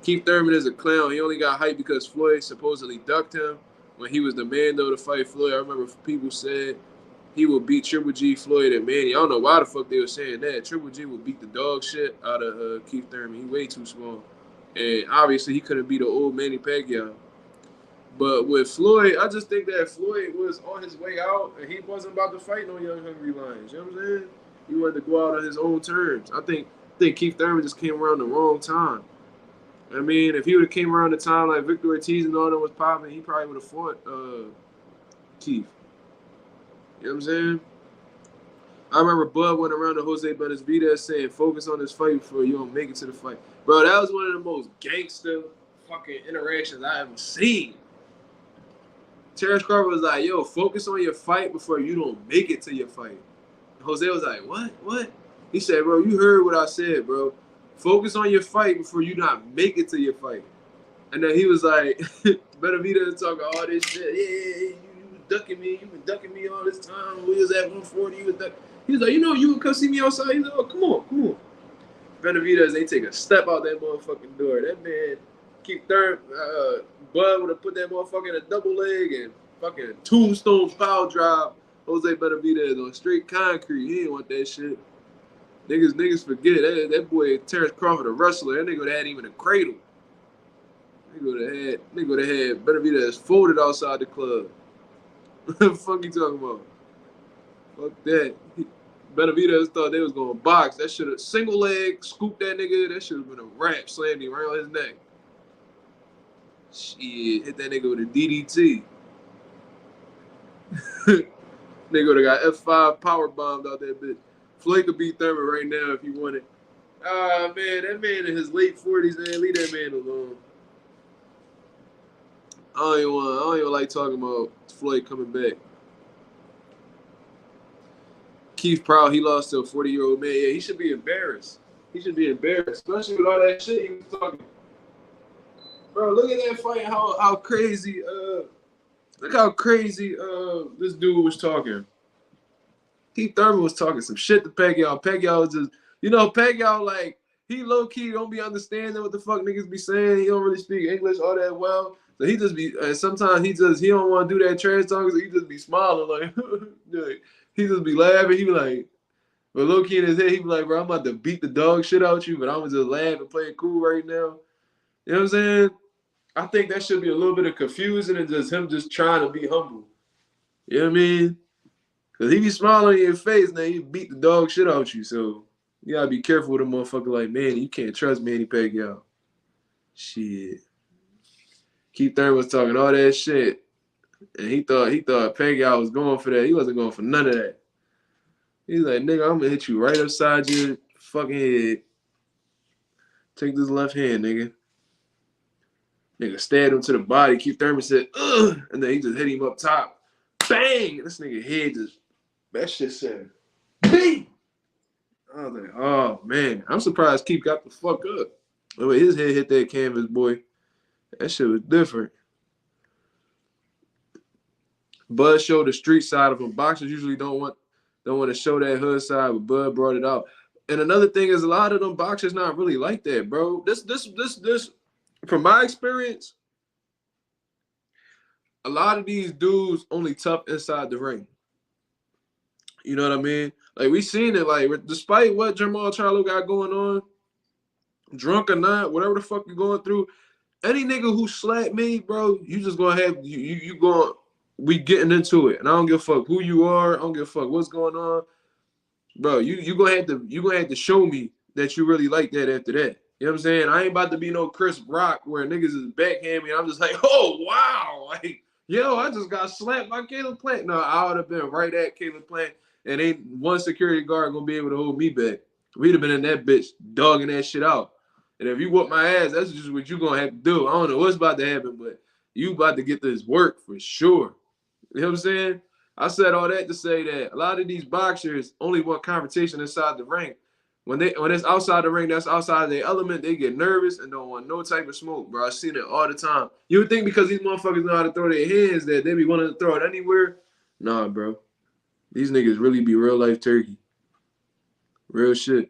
A: Keith Thurman is a clown. He only got hype because Floyd supposedly ducked him when he was the man though to fight Floyd. I remember people said he would beat Triple G, Floyd, and Manny. I don't know why the fuck they were saying that. Triple G would beat the dog shit out of Keith Thurman. He way too small. And obviously he couldn't beat the old Manny Pacquiao. But with Floyd, I just think that Floyd was on his way out and he wasn't about to fight no young hungry lions. You know what I'm saying? He wanted to go out on his own terms. I think Keith Thurman just came around the wrong time. I mean, if he would have came around the time like Victor Ortiz and all that was popping, he probably would have fought Keith. You know what I'm saying? I remember Bud went around to Jose Benavidez saying, focus on this fight before you don't make it to the fight. Bro, that was one of the most gangster fucking interactions I ever seen. Terrence Crawford was like, yo, focus on your fight before you don't make it to your fight. Jose was like, what? He said, bro, you heard what I said, bro. Focus on your fight before you not make it to your fight. And then he was like, Benavidez talking all this shit. Yeah, you was ducking me. You been ducking me all this time. We was at 140. You was ducking. He was like, you know, you would come see me outside. He's like, oh, come on. Benavidez, they take a step out that motherfucking door. That man, Keith Thurman, Bud would have put that motherfucker in a double leg and fucking tombstone power drive Jose Benavidez on straight concrete. He didn't want that shit. Niggas forget that boy Terrence Crawford, a wrestler. That nigga would have had him in a cradle. Nigga would have had Benavidez folded outside the club. What the fuck you talking about? Fuck that. Benavidez thought they was gonna box. That should have single leg scooped that nigga. That should have been a wrap. Slammed him right on his neck. Shit, hit that nigga with a DDT. Nigga would have got F5 power bombed out that bitch. Floyd could beat Thurman right now if he wanted. Ah, man, that man in his late 40s, man. Leave that man alone. I don't even like talking about Floyd coming back. Keith proud he lost to a 40-year-old man. Yeah, he should be embarrassed. Especially with all that shit he was talking. Bro, look at that fight. How crazy. Look how crazy this dude was talking. Keith Thurman was talking some shit to Pacquiao. Pacquiao was just, Pacquiao, like, he low-key don't be understanding what the fuck niggas be saying. He don't really speak English all that well. So he just be, sometimes he don't want to do that trash talk, so he just be smiling, like, he just be laughing. He be like, but low-key in his head, he be like, bro, I'm about to beat the dog shit out you, but I'm going to just laugh and play it cool right now. You know what I'm saying? I think that should be a little bit of confusion and just him just trying to be humble. You know what I mean? Because he be smiling in your face and then he beat the dog shit out you. So you got to be careful with a motherfucker like Manny. You can't trust Manny Pacquiao. Shit. Keith Thurman was talking all that shit. And he thought Pacquiao was going for that. He wasn't going for none of that. He's like, nigga, I'm going to hit you right upside your fucking head. Take this left hand, nigga. Nigga stabbed him to the body. Keith Thurman said, ugh. And then he just hit him up top. Bang! This nigga head just, that shit said, bang! I was like, oh, man. I'm surprised Keith got the fuck up. The way his head hit that canvas, boy. That shit was different. Bud showed the street side of him. Boxers usually don't want to show that hood side, but Bud brought it out. And another thing is a lot of them boxers not really like that, bro. This, from my experience, a lot of these dudes only tough inside the ring. You know what I mean? Like, we seen it, like, despite what Jermell Charlo got going on, drunk or not, whatever the fuck you're going through, any nigga who slapped me, bro, you just gonna have, you going, we getting into it. And I don't give a fuck who you are. I don't give a fuck what's going on. Bro, you gonna have to show me that you really like that after that. You know what I'm saying? I ain't about to be no Chris Rock where niggas is backhand me. I'm just like, oh, wow. Like, yo, I just got slapped by Caleb Plant. No, I would have been right at Caleb Plant, and ain't one security guard gonna be able to hold me back. We'd have been in that bitch dogging that shit out. And if you whoop my ass, that's just what you gonna have to do. I don't know what's about to happen, but you about to get this work for sure. You know what I'm saying? I said all that to say that a lot of these boxers only want confrontation inside the ring. When it's outside the ring, that's outside their element, they get nervous and don't want no type of smoke, bro. I seen it all the time. You would think because these motherfuckers know how to throw their hands that they be wanting to throw it anywhere. Nah, bro. These niggas really be real life turkey. Real shit.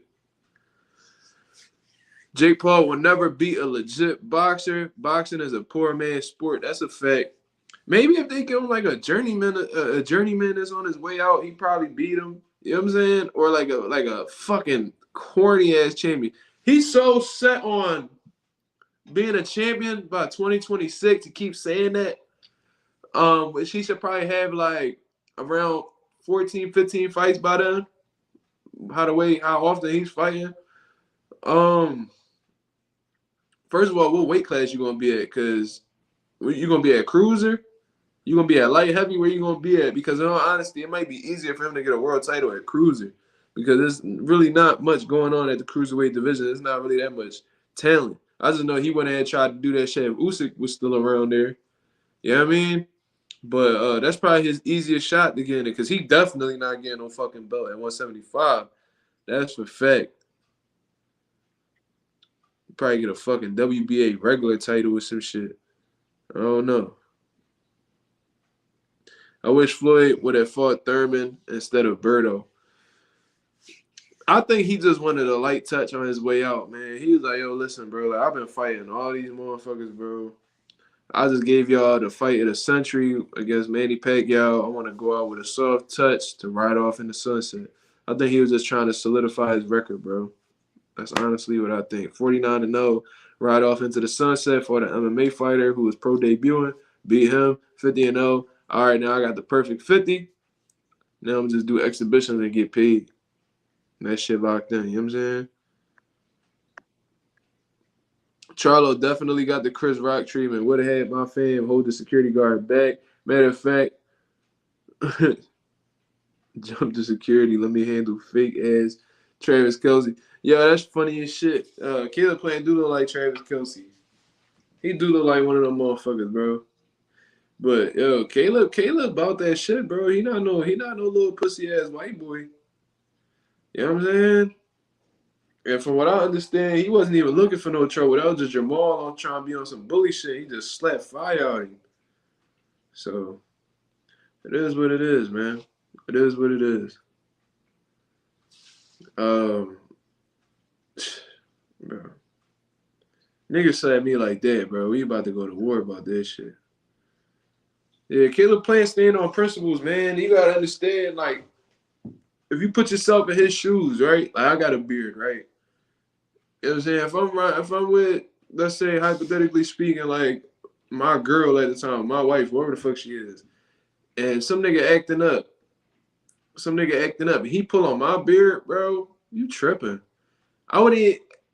A: Jake Paul will never beat a legit boxer. Boxing is a poor man's sport. That's a fact. Maybe if they give him like a journeyman that's on his way out, he probably beat him. You know what I'm saying? Or like a fucking corny ass champion. He's so set on being a champion by 2026 to keep saying that. Which he should probably have like around 14, 15 fights by then. How often he's fighting. First of all, what weight class you gonna be at? Cause you gonna be at cruiser? You gonna be at light heavy? Where you gonna be at? Because in all honesty, it might be easier for him to get a world title at cruiser, because there's really not much going on at the cruiserweight division. There's not really that much talent. I just know he went ahead and tried to do that shit if Usyk was still around there. You know what I mean? But that's probably his easiest shot to get in it, because he definitely not getting no fucking belt at 175. That's for fact. Probably get a fucking WBA regular title or some shit. I don't know. I wish Floyd would have fought Thurman instead of Berto. I think he just wanted a light touch on his way out, man. He was like, yo, listen, bro, like, I've been fighting all these motherfuckers, bro. I just gave y'all the fight of the century against Manny Pacquiao. I want to go out with a soft touch to ride off in the sunset. I think he was just trying to solidify his record, bro. That's honestly what I think. 49-0, ride off into the sunset for the MMA fighter who was pro debuting, beat him, 50-0. All right, now I got the perfect 50. Now I'm just do exhibitions and get paid. And that shit locked in, you know what I'm saying? Charlo definitely got the Chris Rock treatment. Would have had my fam hold the security guard back. Matter of fact, jump to security. Let me handle fake ass Travis Kelce. Yo, that's funny as shit. Caleb playing do look like Travis Kelce. He do look like one of them motherfuckers, bro. But yo, Caleb about that shit, bro. He not no little pussy ass white boy. You know what I'm saying? And from what I understand, he wasn't even looking for no trouble. That was just Jermell on trying to be on some bully shit. He just slapped fire out of him. So it is what it is, man. It is what it is. Bro. Niggas say at me like that, bro. We about to go to war about this shit. Yeah, Caleb playing stand on principles, man. You gotta understand, like, if you put yourself in his shoes, right? Like, I got a beard, right? You know what I'm saying? If I'm with, let's say, hypothetically speaking, like, my girl at the time, my wife, whoever the fuck she is, and some nigga acting up, and he pull on my beard, bro, you tripping.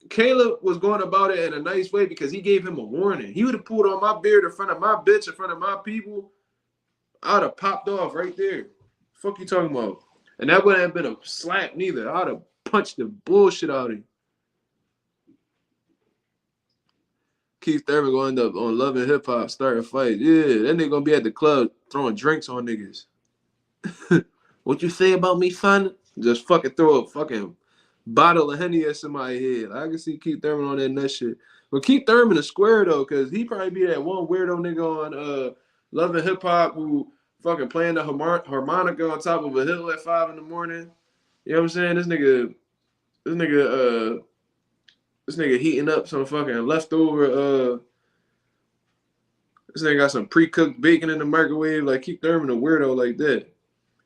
A: Caleb was going about it in a nice way because he gave him a warning. He would have pulled on my beard in front of my bitch, in front of my people. I'd have popped off right there. Fuck you talking about? And that wouldn't have been a slap neither. I'd have punched the bullshit out of him. Keith Thurman gonna end up on Love and Hip Hop, starting fights. Yeah, that nigga gonna be at the club throwing drinks on niggas. What you say about me, son? Just fucking throw a fucking bottle of Henny at somebody's head. I can see Keith Thurman on that nut shit. But Keith Thurman is square though, because he probably be that one weirdo nigga on Love and Hip Hop who fucking playing the harmonica on top of a hill at 5 a.m. You know what I'm saying? This nigga heating up some fucking leftover. This nigga got some pre-cooked bacon in the microwave. Like, Keith Thurman a weirdo like that.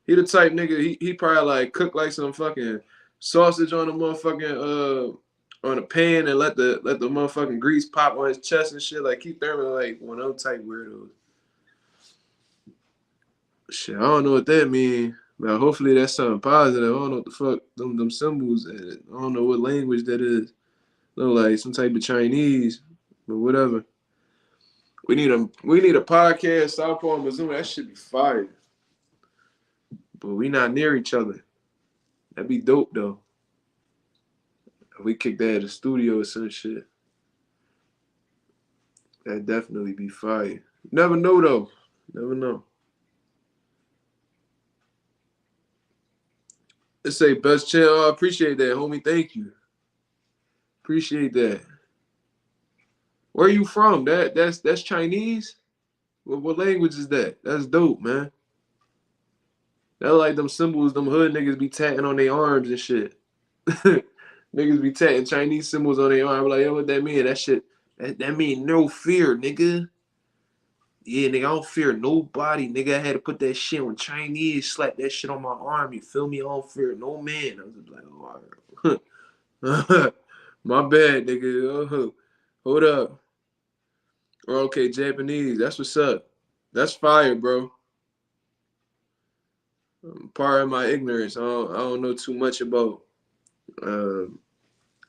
A: He the type nigga, he probably like cook like some fucking sausage on a motherfucking on a pan and let the motherfucking grease pop on his chest and shit. Like, Keith Thurman like one of them type weirdos. Shit, I don't know what that mean. But hopefully that's something positive. I don't know what the fuck them symbols is. I don't know what language that is. Look like some type of Chinese, but whatever. We need a podcast, Southpaw and Missouri. That should be fire. But we not near each other. That'd be dope though. If we kick that at the studio or some shit. That'd definitely be fire. Never know though. Never know. Let's say best channel. I appreciate that, homie. Thank you. Appreciate that. Where are you from? That's Chinese? What language is that? That's dope, man. That like them symbols them hood niggas be tatting on their arms and shit. Niggas be tatting Chinese symbols on their arm. Like, yo, what that mean? That shit, that mean no fear, nigga. Yeah, nigga, I don't fear nobody. Nigga, I had to put that shit on Chinese, slap that shit on my arm. You feel me? I don't fear no man. I was just like, oh, all right. My bad, nigga. Hold up. Or okay, Japanese. That's what's up. That's fire, bro. Part of my ignorance. I don't know too much about uh,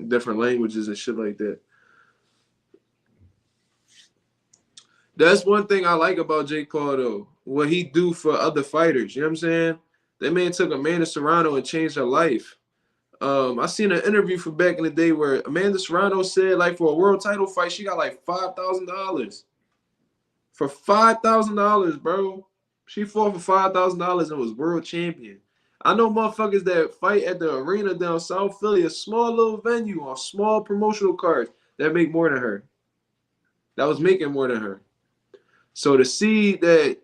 A: different languages and shit like that. That's one thing I like about Jake Paul though. What he do for other fighters. You know what I'm saying? That man took Amanda Serrano and changed her life. I seen an interview from back in the day where Amanda Serrano said like for a world title fight, she got like $5,000. For $5,000, bro. She fought for $5,000 and was world champion. I know motherfuckers that fight at the arena down South Philly, a small little venue on small promotional cards that make more than her. That was making more than her. So to see that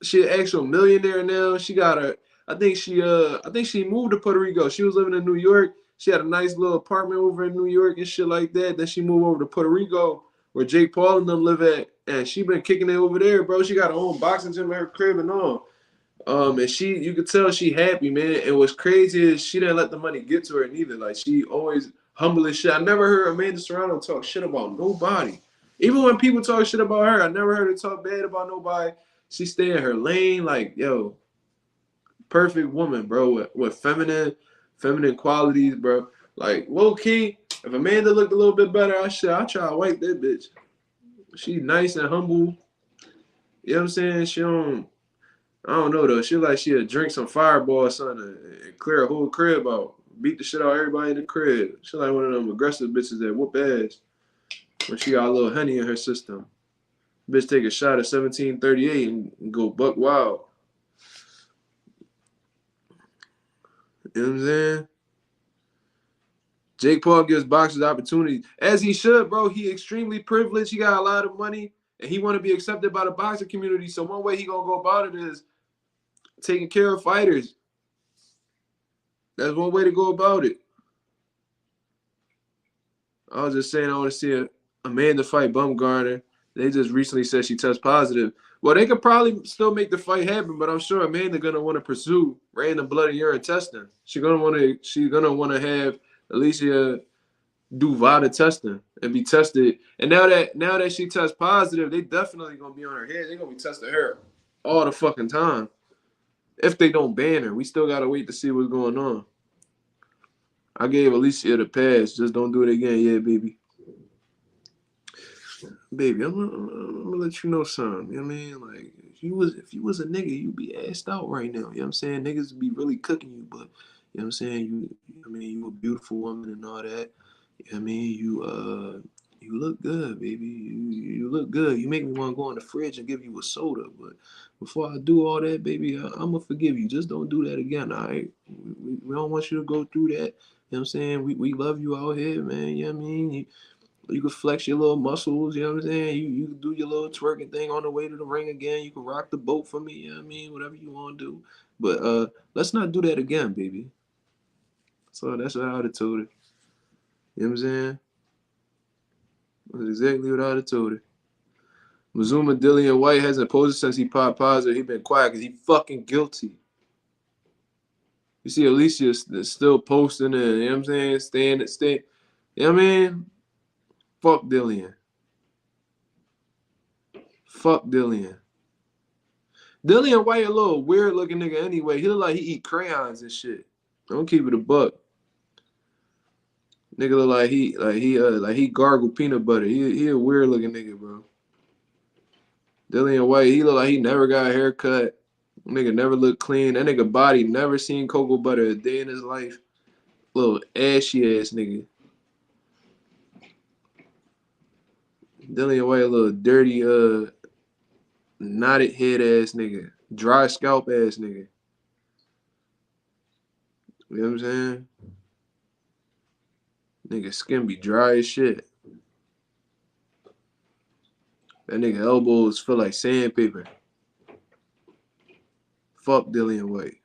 A: she an actual millionaire now, she got a I think she moved to Puerto Rico. She was living in New York. She had a nice little apartment over in New York and shit like that. Then she moved over to Puerto Rico where Jake Paul and them live at. And she been kicking it over there, bro. She got her own boxing gym in her crib and all. And you could tell she happy, man. And what's crazy is she didn't let the money get to her neither. Like she always humble as shit. I never heard Amanda Serrano talk shit about nobody. Even when people talk shit about her, I never heard her talk bad about nobody. She stay in her lane, like, yo, perfect woman, bro, with feminine qualities, bro. Like, low key, if Amanda looked a little bit better, I try to wipe that bitch. She nice and humble. You know what I'm saying? I don't know though. She like she'll drink some Fireball or something and clear a whole crib out. Beat the shit out of everybody in the crib. She like one of them aggressive bitches that whoop ass when she got a little honey in her system. Bitch take a shot at 1738 and go buck wild. You know what I'm saying? Jake Paul gives boxers opportunities. As he should, bro. He extremely privileged. He got a lot of money. And he want to be accepted by the boxing community. So one way he gonna go about it is taking care of fighters. That's one way to go about it. I was just saying I want to see Amanda fight Bumgarner. They just recently said she tested positive. Well, they could probably still make the fight happen, but I'm sure Amanda gonna want to pursue random blood and urine testing. She's gonna want to have Alicia do VADA testing and be tested. And now that she tests positive, they definitely gonna be on her head. They're gonna be testing her all the fucking time. If they don't ban her, we still gotta wait to see what's going on. I gave Alicia the pass. Just don't do it again. Yeah, baby. Baby, I'm gonna let you know something. You know what I mean? Like, if you was a nigga, you'd be assed out right now. You know what I'm saying? Niggas be really cooking you, but you know what I'm saying? You a beautiful woman and all that. You know what I mean? You look good, baby. You look good. You make me want to go in the fridge and give you a soda. But before I do all that, baby, I'm gonna forgive you. Just don't do that again, all right? We don't want you to go through that. You know what I'm saying? We love you out here, man. You know what I mean? You can flex your little muscles, you know what I'm saying? You can do your little twerking thing on the way to the ring again. You can rock the boat for me, you know what I mean? Whatever you want to do. But let's not do that again, baby. So that's what I would have told her. You know what I'm saying? That's exactly what I would have told her. Mazuma Dillian White hasn't posted since he popped positive. He been quiet because he fucking guilty. You see Alicia still posting and, you know what I'm saying? Staying. You know what I mean? Fuck Dillian. Fuck Dillian. Dillian White a little weird looking nigga anyway. He look like he eat crayons and shit. Don't keep it a buck. Nigga look like he gargle peanut butter. He a weird looking nigga, bro. Dillian White, he look like he never got a haircut. Nigga never looked clean. That nigga body never seen cocoa butter a day in his life. Little ashy ass nigga. Dillian White a little dirty, knotted head ass nigga. Dry scalp ass nigga. You know what I'm saying? Nigga skin be dry as shit. That nigga elbows feel like sandpaper. Fuck Dillian White.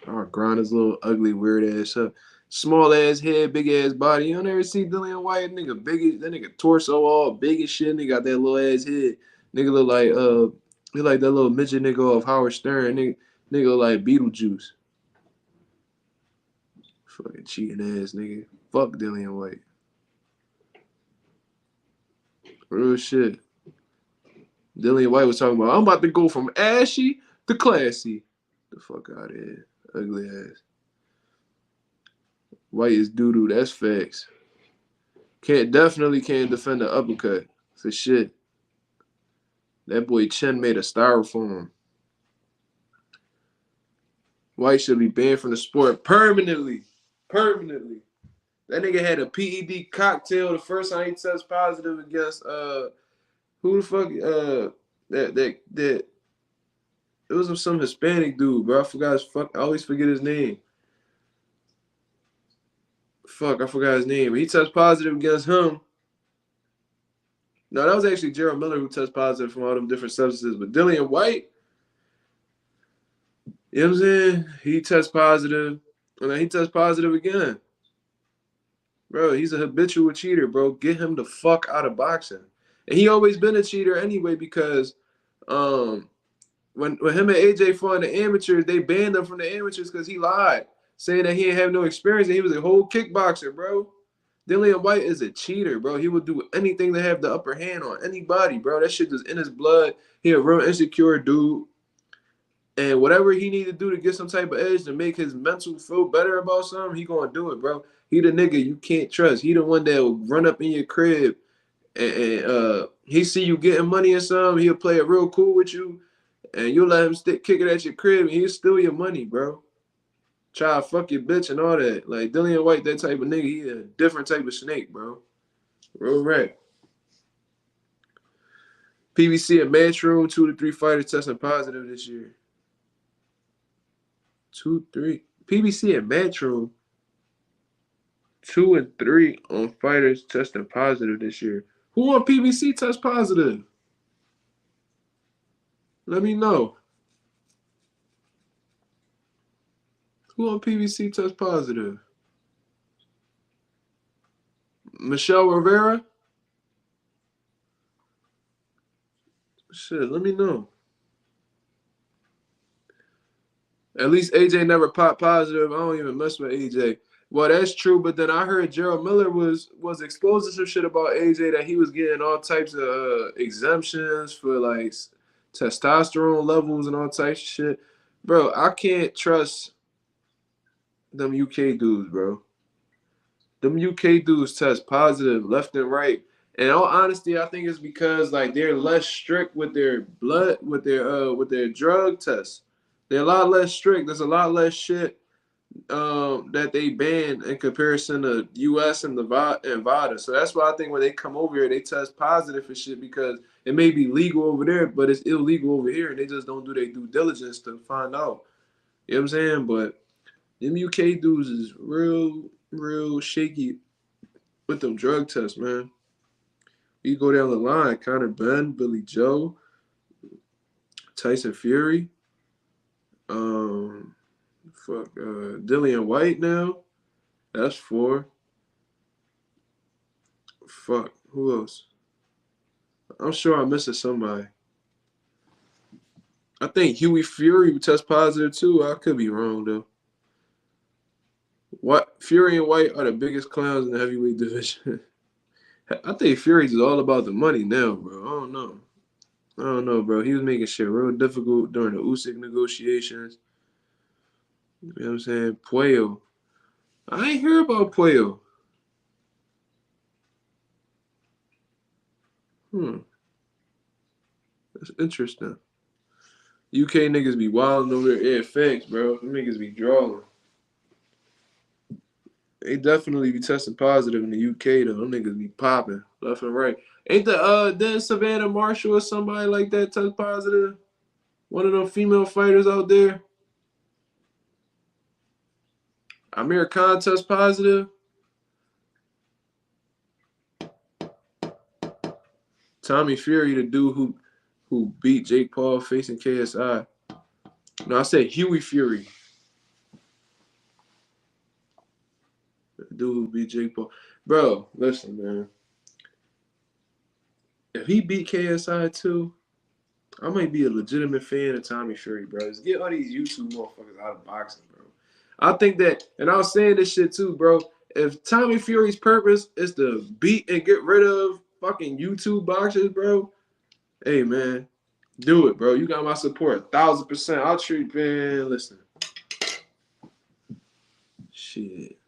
A: I'll grind his little ugly weird ass up. Small ass head, big ass body. You don't ever see Dillian White, nigga big, that nigga torso all big as shit. Nigga got that little ass head. Nigga look like he like that little midget nigga off Howard Stern. Nigga look like Beetlejuice. Fucking cheating ass nigga. Fuck Dillian White. Real shit. Dillian White was talking about, I'm about to go from ashy to classy. The fuck out of here. Ugly ass. White is doo-doo. That's facts. Definitely can't defend the uppercut. For shit. That boy chin made a styrofoam. White should be banned from the sport permanently. Permanently. That nigga had a PED cocktail the first time he tested positive against who the fuck that it was some Hispanic dude, bro. I forgot his I always forget his name. Fuck, I forgot his name. But he tested positive against him. No, that was actually Jermell who tested positive from all them different substances. But Dillian White, you know what I'm saying? He tests positive, and then he tests positive again. Bro, he's a habitual cheater, bro. Get him the fuck out of boxing. And he always been a cheater anyway because when him and AJ fought in the amateurs, they banned him from the amateurs because he lied, saying that he didn't have no experience and he was a whole kickboxer, bro. Dillian White is a cheater, bro. He would do anything to have the upper hand on anybody, bro. That shit is in his blood. He a real insecure dude. And whatever he need to do to get some type of edge to make his mental feel better about something, he gonna do it, bro. He the nigga you can't trust. He the one that will run up in your crib and he see you getting money or something. He'll play it real cool with you, and you'll let him kick it at your crib, and he'll steal your money, bro. Try to fuck your bitch and all that. Like Dillian White, that type of nigga, he a different type of snake, bro. Real rap. PBC at Matchroom, 2 to 3 fighters testing positive this year. 2, 3. PBC at Matchroom, 2 and 3 on fighters testing positive this year. Who on PBC test positive? Let me know. Who on PBC test positive? Michelle Rivera? Shit, let me know. At least AJ never popped positive. I don't even mess with AJ. Well, that's true, but then I heard Gerald Miller was exposed to some shit about AJ that he was getting all types of exemptions for like testosterone levels and all types of shit. Bro, I can't trust them UK dudes, bro. Them UK dudes test positive left and right. And in all honesty, I think it's because like they're less strict with their blood, with their drug tests. They're a lot less strict. There's a lot less shit that they ban in comparison to US and Nevada. So that's why I think when they come over here, they test positive for shit because it may be legal over there, but it's illegal over here, and they just don't do their due diligence to find out. You know what I'm saying? But them UK dudes is real shaky with them drug tests, man. You go down the line, Conor Ben, Billy Joe, Tyson Fury, Dillian White now. That's 4. Fuck, who else? I'm sure I'm missing somebody. I think Huey Fury would test positive too. I could be wrong though. What Fury and White are the biggest clowns in the heavyweight division. I think Fury's is all about the money now, bro. I don't know, bro. He was making shit real difficult during the Usyk negotiations. You know what I'm saying? Puello. I ain't hear about Puello. That's interesting. UK niggas be wilding over their air facts, bro. Them niggas be drawing. They definitely be testing positive in the UK though. Them niggas be popping left and right. Ain't then Savannah Marshall or somebody like that test positive? One of them female fighters out there? Amir Khan test positive? Tommy Fury, the dude who beat Jake Paul facing KSI. No, I said Huey Fury. beat Jake Paul. Bro, listen, man. If he beat KSI too, I might be a legitimate fan of Tommy Fury, bro. Just get all these YouTube motherfuckers out of boxing, bro. I think that, and I was saying this shit too, bro. If Tommy Fury's purpose is to beat and get rid of fucking YouTube boxers, bro, hey, man, do it, bro. You got my support, 1,000%. I'll treat, man, listen. Shit.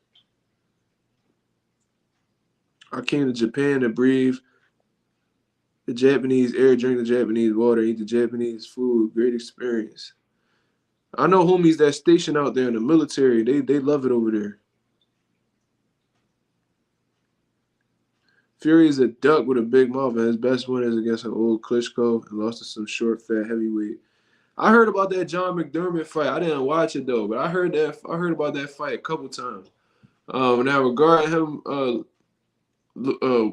A: I came to Japan to breathe the Japanese air, drink the Japanese water, eat the Japanese food. Great experience. I know homies that stationed out there in the military. They love it over there. Fury is a duck with a big mouth, and his best win is against an old Klitschko and lost to some short, fat heavyweight. I heard about that John McDermott fight. I didn't watch it though, but I heard about that fight a couple times. Now regarding him,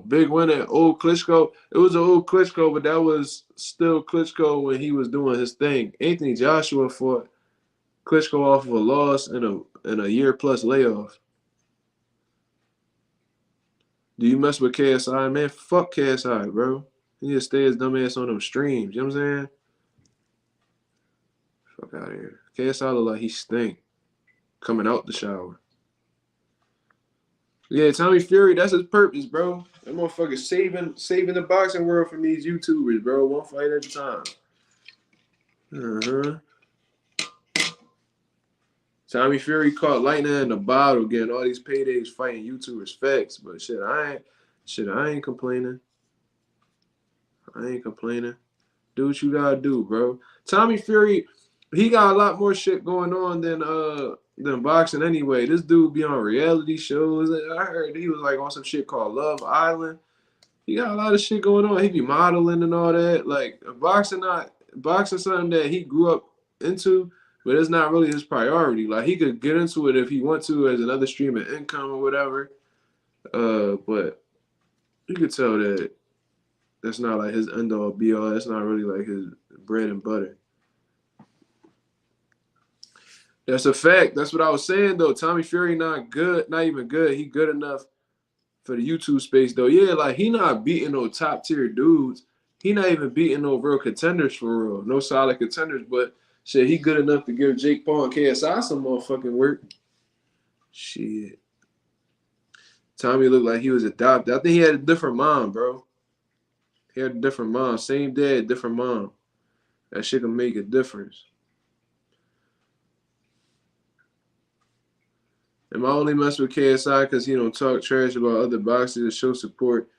A: big win at old Klitschko. It was an old Klitschko, but that was still Klitschko when he was doing his thing. Anthony Joshua fought Klitschko off of a loss and a year plus layoff. Do you mess with KSI, man? Fuck KSI, bro. He need to stay his dumb ass on them streams. You know what I'm saying? Fuck out of here. KSI look like he stink coming out the shower. Yeah, Tommy Fury, that's his purpose, bro. That motherfucker saving the boxing world from these YouTubers, bro. One fight at a time. Tommy Fury caught lightning in the bottle, getting all these paydays fighting YouTubers. Facts, but I ain't complaining. Do what you gotta do, bro. Tommy Fury, he got a lot more shit going on than boxing anyway. This dude be on reality shows. I heard he was like on some shit called Love Island. He got a lot of shit going on. He be modeling and all that. Like boxing something that he grew up into, but it's not really his priority. Like he could get into it if he want to as another stream of income or whatever. But you could tell that that's not like his end all be all. That's not really like his bread and butter. That's a fact. That's what I was saying though. Tommy Fury not good, not even good. He good enough for the YouTube space though. Yeah, like he not beating no top tier dudes. He not even beating no real contenders for real. No solid contenders, but shit, he good enough to give Jake Paul and KSI some motherfucking work. Shit. Tommy looked like he was adopted. I think he had a different mom, bro. He had a different mom. Same dad, different mom. That shit can make a difference. Am I only mess with KSI because he don't talk trash about other boxers to show support?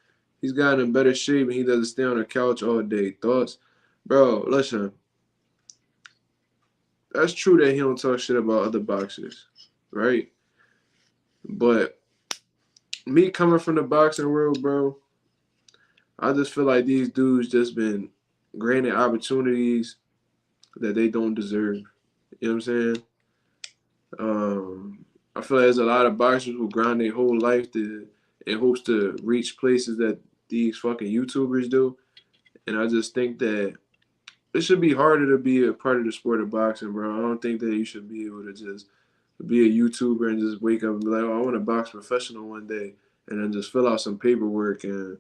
A: He's gotten in better shape and he doesn't stay on the couch all day. Thoughts? Bro, listen. That's true that he don't talk shit about other boxers, right? But me coming from the boxing world, bro, I just feel like these dudes just been granted opportunities that they don't deserve. You know what I'm saying? I feel like there's a lot of boxers who grind their whole life in hopes to reach places that these fucking YouTubers do. And I just think that it should be harder to be a part of the sport of boxing, bro. I don't think that you should be able to just be a YouTuber and just wake up and be like, oh, I want to box professional one day, and then just fill out some paperwork and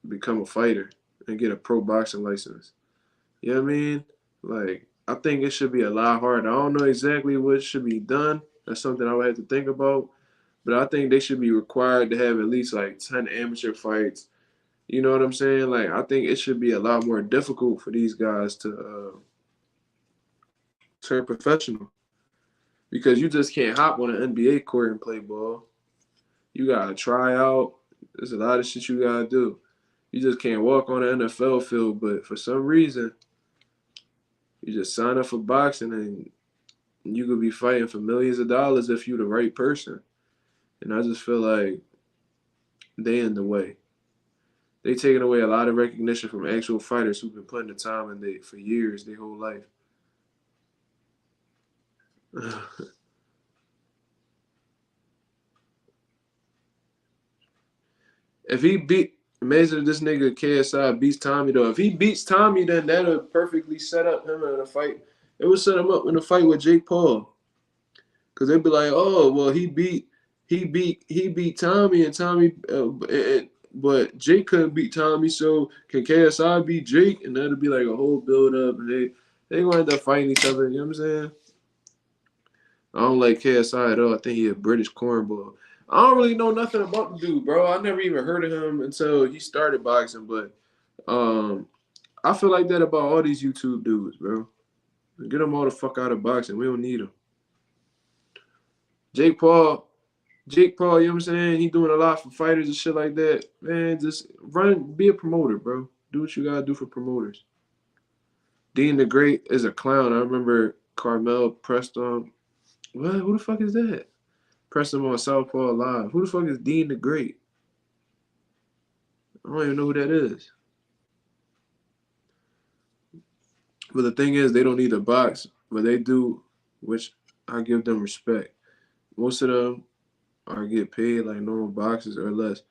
A: become a fighter and get a pro boxing license. You know what I mean? Like, I think it should be a lot harder. I don't know exactly what should be done. That's something I would have to think about. But I think they should be required to have at least like 10 amateur fights. You know what I'm saying? Like, I think it should be a lot more difficult for these guys to turn professional. Because you just can't hop on an NBA court and play ball. You got to try out. There's a lot of shit you got to do. You just can't walk on an NFL field. But for some reason, you just sign up for boxing and you could be fighting for millions of dollars if you're the right person. And I just feel like they in the way. They taking away a lot of recognition from actual fighters who've been putting the time in for years, their whole life. Imagine if this nigga KSI beats Tommy though. If he beats Tommy, then that'll perfectly set up him in a fight. It would set him up in a fight with Jake Paul. Cause they'd be like, oh, well, he beat he beat Tommy and Tommy, but Jake couldn't beat Tommy. So can KSI beat Jake? And that'll be like a whole build up, and they gonna end up fighting each other. You know what I'm saying? I don't like KSI at all. I think he a British cornball. I don't really know nothing about the dude, bro. I never even heard of him until he started boxing. But I feel like that about all these YouTube dudes, bro. Get them all the fuck out of boxing. We don't need them. Jake Paul, you know what I'm saying? He doing a lot for fighters and shit like that. Man, just be a promoter, bro. Do what you gotta do for promoters. Dean the Great is a clown. I remember Carmel pressed on. What? Who the fuck is that? Pressed him on Southpaw Live. Who the fuck is Dean the Great? I don't even know who that is. But the thing is, they don't need a box, but they do, which I give them respect. Most of them are get paid like normal boxers or less.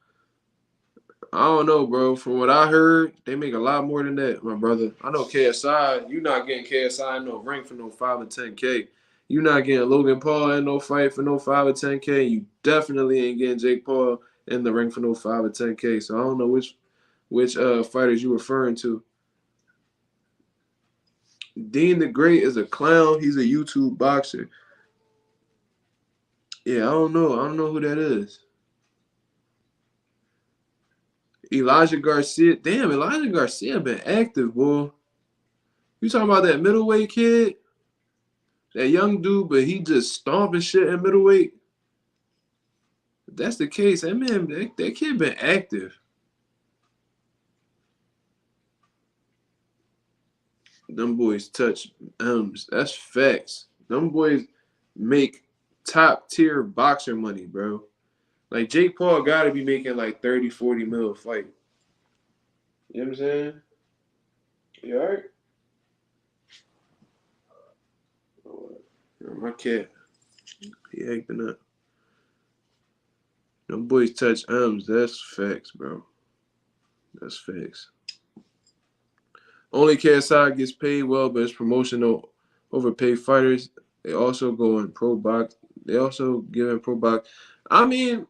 A: I don't know, bro. From what I heard, they make a lot more than that, my brother. I know KSI. You not getting KSI in no ring for no 5 or 10K. You not getting Logan Paul in no fight for no 5 or 10K. You definitely ain't getting Jake Paul in the ring for no 5 or 10K. So I don't know which fighters you referring to. Dean the Great is a clown. He's a YouTube boxer. Yeah, I don't know. I don't know who that is. Elijah Garcia. Damn, Elijah Garcia been active, boy. You talking about that middleweight kid? That young dude, but he just stomping shit in middleweight? If that's the case, that kid been active. Them boys touch M's. That's facts. Them boys make top tier boxer money, bro. Like Jake Paul gotta be making like 30, 40 mil a fight. You know what I'm saying? You alright? My cat, he acting up. Them boys touch M's. That's facts, bro. That's facts. Only KSI gets paid well, but his promotion don't overpay fighters. They also go in pro box. They also give in pro box. I mean,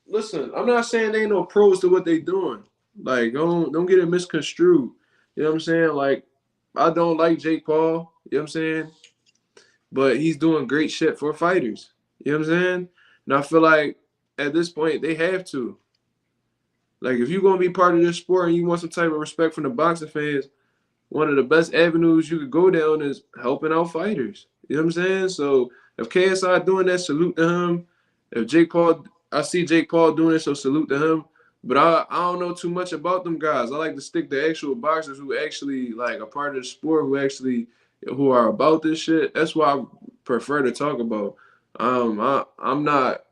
A: listen, I'm not saying they ain't no pros to what they doing. Like, don't get it misconstrued. You know what I'm saying? Like, I don't like Jake Paul. You know what I'm saying? But he's doing great shit for fighters. You know what I'm saying? And I feel like at this point they have to. Like, if you're gonna be part of this sport and you want some type of respect from the boxing fans, one of the best avenues you could go down is helping out fighters. You know what I'm saying? So if KSI doing that, salute to him. If Jake Paul, I see Jake Paul doing it, so salute to him. But I don't know too much about them guys. I like to stick to actual boxers who actually like a part of the sport, who are about this shit. That's why I prefer to talk about. I'm not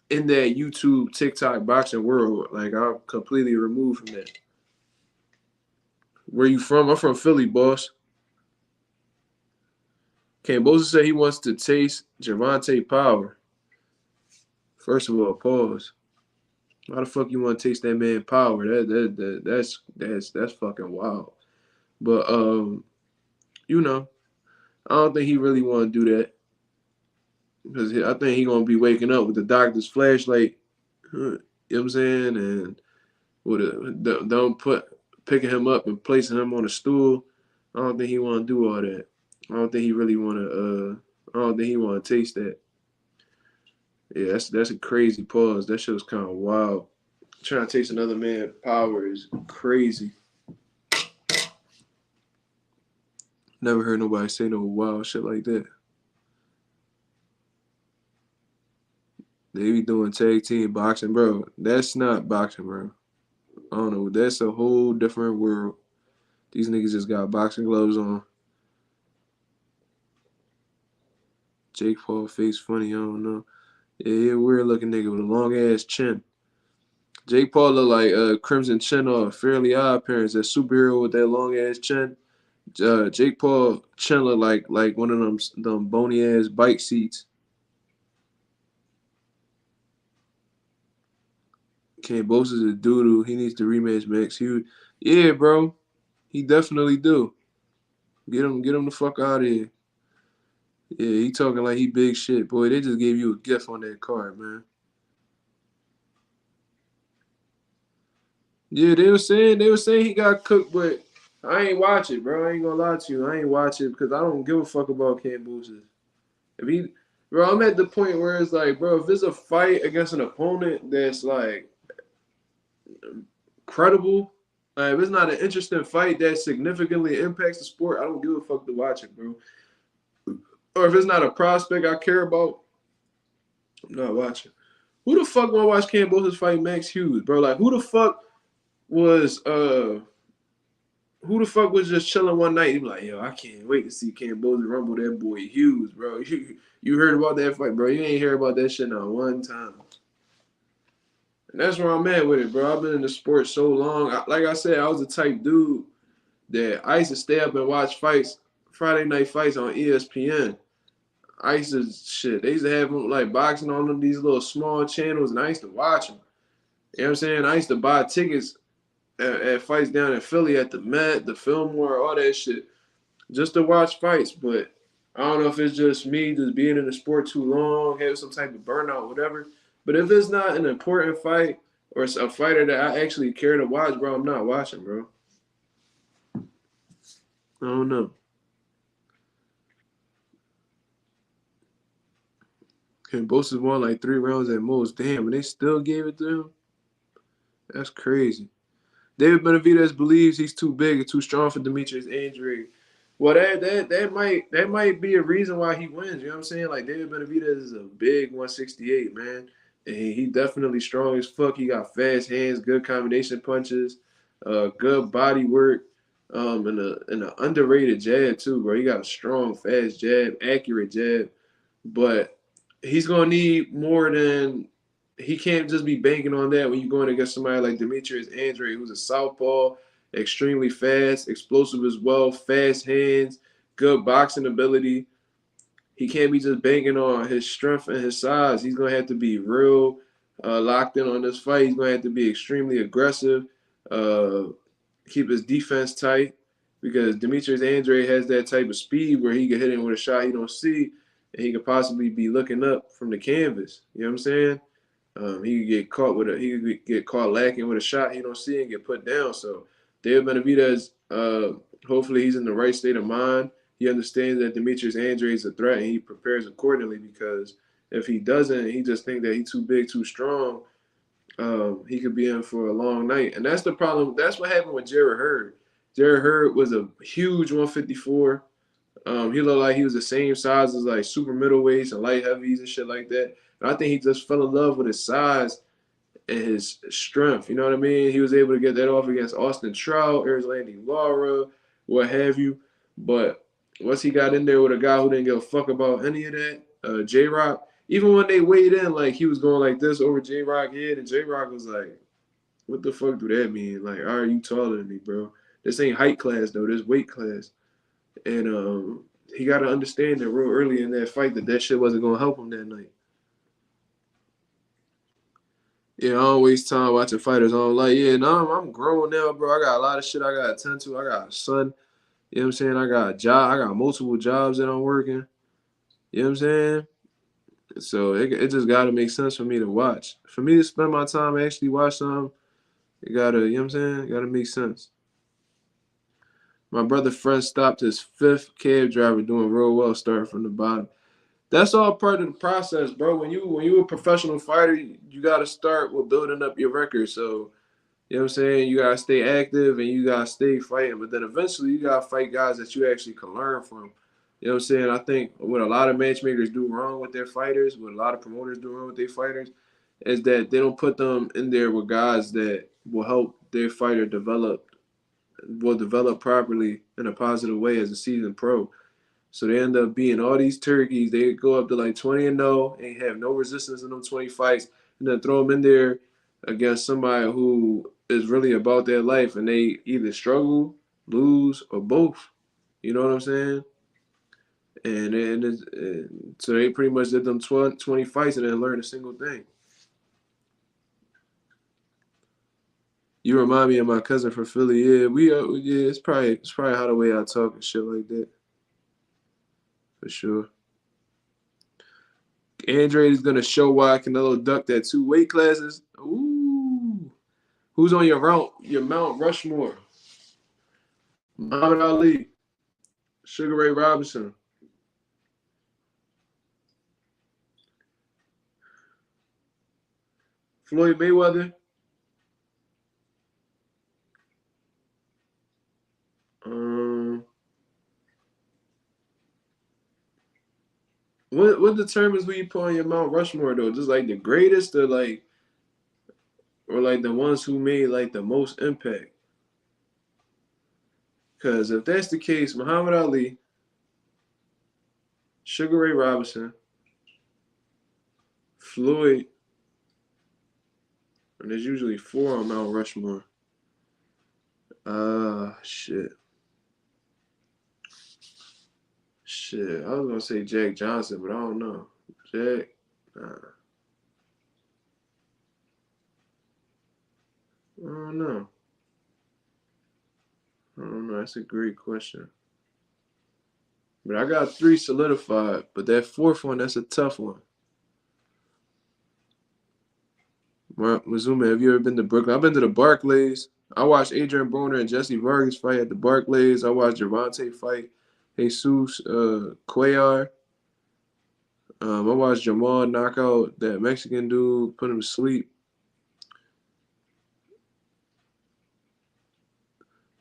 A: in that YouTube, TikTok boxing world. Like I'm completely removed from that. Where you from? I'm from Philly, boss. Cambosa said he wants to taste Gervonta Power. First of all, pause. How the fuck you want to taste that man power? That's fucking wild. But you know, I don't think he really want to do that because I think he gonna be waking up with the doctor's flashlight. You know what I'm saying? And with don't picking him up and placing him on a stool. I don't think he want to do all that. I don't think he really want to. I don't think he want to taste that. Yeah, that's a crazy pause. That shit was kind of wild. Trying to taste another man's power is crazy. Never heard nobody say no wild shit like that. They be doing tag team boxing, bro. That's not boxing, bro. I don't know. That's a whole different world. These niggas just got boxing gloves on. Jake Paul face funny, I don't know. Yeah, weird looking nigga with a long ass chin. Jake Paul look like Crimson Chin off Fairly Odd Parents, that superhero with that long ass chin. Jake Paul chin look like one of them bony ass bike seats. Cambosa's a doodoo. He needs to rematch Max Hughes. Yeah, bro. He definitely do. Get him the fuck out of here. Yeah, he talking like he big shit. Boy, they just gave you a gift on that card, man. Yeah, they were saying he got cooked, but I ain't watch it, bro. I ain't gonna lie to you. I ain't watch it because I don't give a fuck about Cambooses. If he, bro, I'm at the point where it's like, bro, if it's a fight against an opponent that's like credible, if it's not an interesting fight that significantly impacts the sport, I don't give a fuck to watch it, bro. Or if it's not a prospect I care about, I'm not watching. Who the fuck wanna watch Cambosos fight Max Hughes, bro? Like was uh who the fuck was just chilling one night? You be like, yo, I can't wait to see Cambosos rumble that boy Hughes, bro. You heard about that fight, bro? You ain't hear about that shit not one time. And that's where I'm at with it, bro. I've been in the sport so long. Like I said, I was the type dude that I used to stay up and watch fights, Friday night fights on ESPN. I used to shit. They used to have them like boxing on them these little small channels, and I used to watch them. You know what I'm saying? I used to buy tickets at fights down in Philly at the Met, the Fillmore, all that shit, just to watch fights. But I don't know if it's just me just being in the sport too long, having some type of burnout, whatever. But if it's not an important fight or it's a fighter that I actually care to watch, bro, I'm not watching, bro. I don't know. Cambosos won like 3 rounds at most. Damn, and they still gave it to him? That's crazy. David Benavidez believes he's too big and too strong for Demetrius Andrade. Well, that might be a reason why he wins. You know what I'm saying? Like David Benavidez is a big 168 man, and he definitely strong as fuck. He got fast hands, good combination punches, good body work, and a underrated jab too, bro. He got a strong, fast jab, accurate jab, but he's gonna need more than he can't just be banking on that when you're going against somebody like Demetrius Andrade, who's a southpaw, extremely fast, explosive as well, fast hands, good boxing ability. He can't be just banking on his strength and his size. He's gonna have to be real locked in on this fight. He's gonna have to be extremely aggressive, uh, keep his defense tight, because Demetrius Andrade has that type of speed where he can hit him with a shot he don't see, and he could possibly be looking up from the canvas. You know what I'm saying? He could get caught lacking with a shot he don't see and get put down. So David Benavidez, hopefully he's in the right state of mind. He understands that Demetrius Andrade is a threat and he prepares accordingly, because if he doesn't, he just think that he's too big, too strong. He could be in for a long night, and that's the problem. That's what happened with Jarrett Hurd. Jarrett Hurd was a huge 154. He looked like he was the same size as like super middleweights and light heavies and shit like that. And I think he just fell in love with his size and his strength. You know what I mean? He was able to get that off against Austin Trout, Erislandy Lara, what have you. But once he got in there with a guy who didn't give a fuck about any of that, J Rock, even when they weighed in, like he was going like this over J Rock head, and J Rock was like, "What the fuck do that mean? Like, are you taller than me, bro? This ain't height class though. This weight class." And he got to understand that real early in that fight that shit wasn't gonna help him that night. Yeah, I don't waste time watching fighters. I'm like, yeah, no, I'm grown now, bro. I got a lot of shit I got to attend to. I got a son. You know what I'm saying? I got a job. I got multiple jobs that I'm working. You know what I'm saying? So it just got to make sense for me to watch. For me to spend my time actually watch something, it got to, you know what I'm saying? It got to make sense. My brother Fred stopped his 5th cab driver doing real well, starting from the bottom. That's all part of the process, bro. When you a professional fighter, you got to start with building up your record. So, you know what I'm saying? You got to stay active and you got to stay fighting. But then eventually you got to fight guys that you actually can learn from. You know what I'm saying? I think what a lot of matchmakers do wrong with their fighters, what a lot of promoters do wrong with their fighters, is that they don't put them in there with guys that will help their fighter develop properly in a positive way as a seasoned pro. So they end up being all these turkeys. They go up to like 20-0 and have no resistance in them 20 fights, and then throw them in there against somebody who is really about their life, and they either struggle, lose, or both. You know what I'm saying? And so they pretty much did them 20 fights and then learned a single thing. You remind me of my cousin from Philly. Yeah, it's probably how the way I talk and shit like that, for sure. Andrade is gonna show why Canelo ducked at 2 weight classes. Ooh, Who's on your Mount Rushmore? Muhammad Ali, Sugar Ray Robinson, Floyd Mayweather. Um, what determines who you put on your Mount Rushmore though? Just like the greatest, or like the ones who made like the most impact? Because if that's the case, Muhammad Ali, Sugar Ray Robinson, Floyd, and there's usually four on Mount Rushmore. Shit. Shit. I was gonna say Jack Johnson, but I don't know. Jack, nah, I don't know. I don't know. That's a great question. But I got three solidified. But that fourth one, that's a tough one. Mazuma, have you ever been to Brooklyn? I've been to the Barclays. I watched Adrian Broner and Jesse Vargas fight at the Barclays. I watched Gervonta fight Jesus Cuellar. I watched Jermell knock out that Mexican dude, put him to sleep.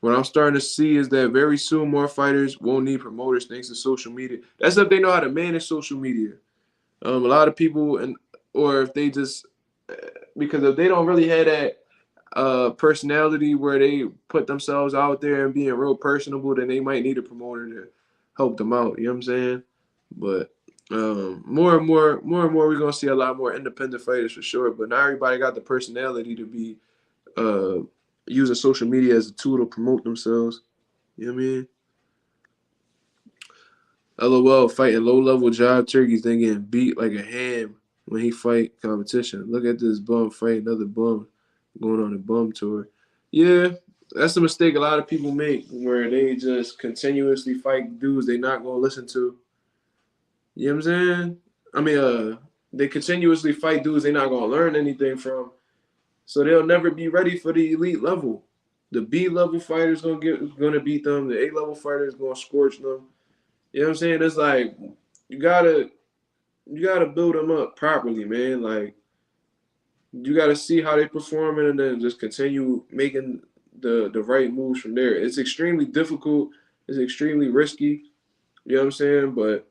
A: What I'm starting to see is that very soon more fighters won't need promoters thanks to social media. That's if they know how to manage social media. A lot of people, or if they just, because if they don't really have that personality where they put themselves out there and being real personable, then they might need a promoter to help them out. You know what I'm saying? But more, we're gonna see a lot more independent fighters for sure. But not everybody got the personality to be uh, using social media as a tool to promote themselves. You know what I mean? LOL fighting low level job turkeys, then getting beat like a ham when he fight competition. Look at this bum fight another bum going on a bum tour. Yeah, that's a mistake a lot of people make where they just continuously fight dudes they not gonna listen to. You know what I'm saying? I mean, they continuously fight dudes they not gonna learn anything from. So they'll never be ready for the elite level. The B level fighters gonna beat them. The A level fighters gonna scorch them. You know what I'm saying? It's like you gotta build them up properly, man. Like you gotta see how they performing and then just continue making the right moves from there. It's extremely difficult. It's extremely risky. You know what I'm saying? But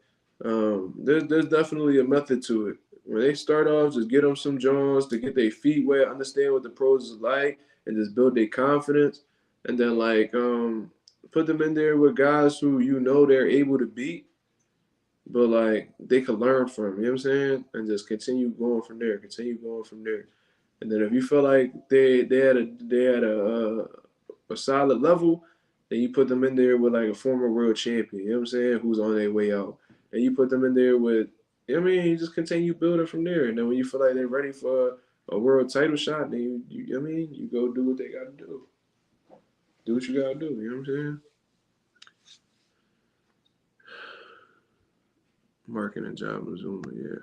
A: there's definitely a method to it. When they start off, just get them some Jones to get their feet wet, understand what the pros is like, and just build their confidence. And then put them in there with guys who you know they're able to beat, but like they could learn from. You know what I'm saying? And just continue going from there. Continue going from there. And then if you feel like they had a solid level, then you put them in there with like a former world champion, you know what I'm saying, who's on their way out. And you put them in there with, you know what I mean, you just continue building from there. And then when you feel like they're ready for a world title shot, then you know what I mean, you go do what they gotta do. Do what you gotta do, you know what I'm saying? Marketing job, Zuma, yeah.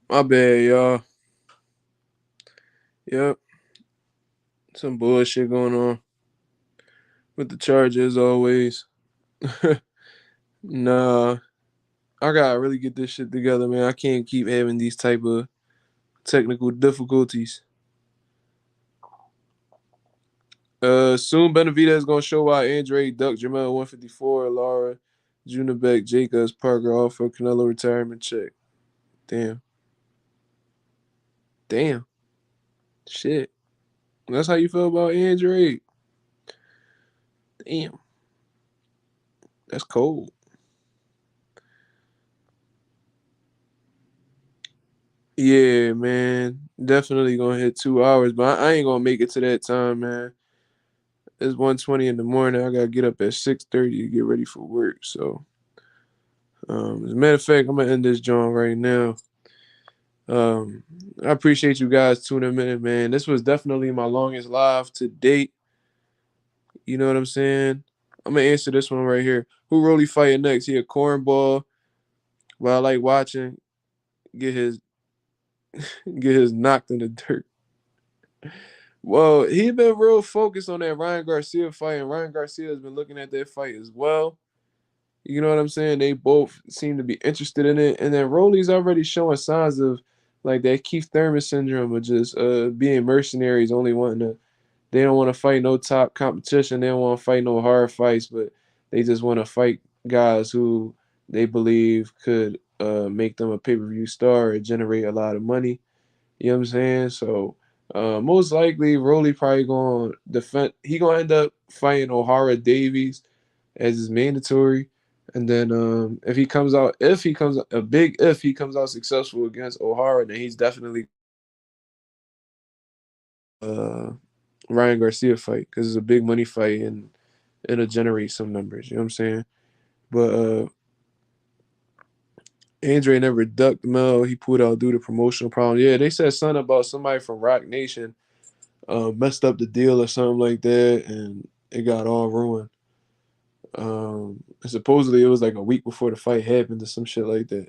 A: My bad, y'all. Yep, some bullshit going on with the Chargers always. Nah, I gotta really get this shit together, man. I can't keep having these type of technical difficulties. Soon Benavidez is gonna show why Andre Duck, Jermell 154, Laura, Junebeck, Jacobs, Parker, all for Canelo retirement check. Damn. Damn. Shit. That's how you feel about Andre. Damn. That's cold. Yeah, man. Definitely gonna hit 2 hours, but I ain't gonna make it to that time, man. It's 1:20 in the morning. I gotta get up at 6:30 to get ready for work. So, as a matter of fact, I'm gonna end this joint right now. Um, I appreciate you guys tuning in, man. This was definitely my longest live to date. You know what I'm saying? I'm gonna answer this one right here. Who really fighting next? He a cornball, but I like watching get his get his knocked in the dirt. Well, he been real focused on that Ryan Garcia fight, and Ryan Garcia has been looking at that fight as well. You know what I'm saying? They both seem to be interested in it. And then Rolly's already showing signs of like that Keith Thurman syndrome of just being mercenaries, only wanting to they don't want to fight no top competition. They don't want to fight no hard fights, but they just want to fight guys who they believe could make them a pay-per-view star or generate a lot of money. You know what I'm saying? So most likely Rolly probably gonna defend he gonna end up fighting O'Hara Davies as is mandatory. And then if he comes a big if he comes out successful against O'Hara, then he's definitely uh Ryan Garcia fight because it's a big money fight and it'll generate some numbers. You know what I'm saying? But Andre never ducked Mel. He pulled out due to promotional problem. Yeah, they said something about somebody from Rock Nation messed up the deal or something like that, and it got all ruined. And supposedly it was like a week before the fight happened or some shit like that.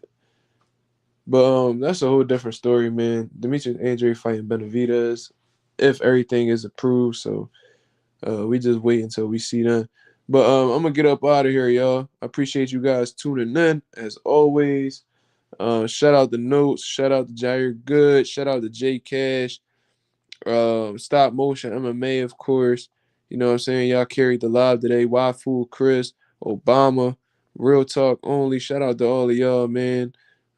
A: But that's a whole different story, man. Demetrius Andre fighting Benavidez if everything is approved. So we just wait until we see that. But I'm gonna get up out of here, y'all. I appreciate you guys tuning in as always. Shout out the Notes, shout out to Jair Good, shout out to J Cash, Stop Motion MMA, of course. You know what I'm saying? Y'all carried the live today. Wafu, Chris, Obama, Real Talk Only. Shout out to all of y'all, man.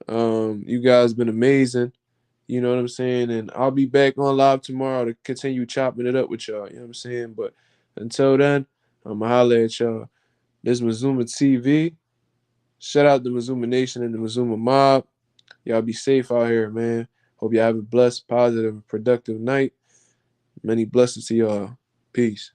A: You guys been amazing. You know what I'm saying? And I'll be back on live tomorrow to continue chopping it up with y'all. You know what I'm saying? But until then, I'ma holler at y'all. This is Mazuma TV. Shout out to Mazuma Nation and the Mazuma Mob. Y'all be safe out here, man. Hope y'all have a blessed, positive, productive night. Many blessings to y'all. Peace.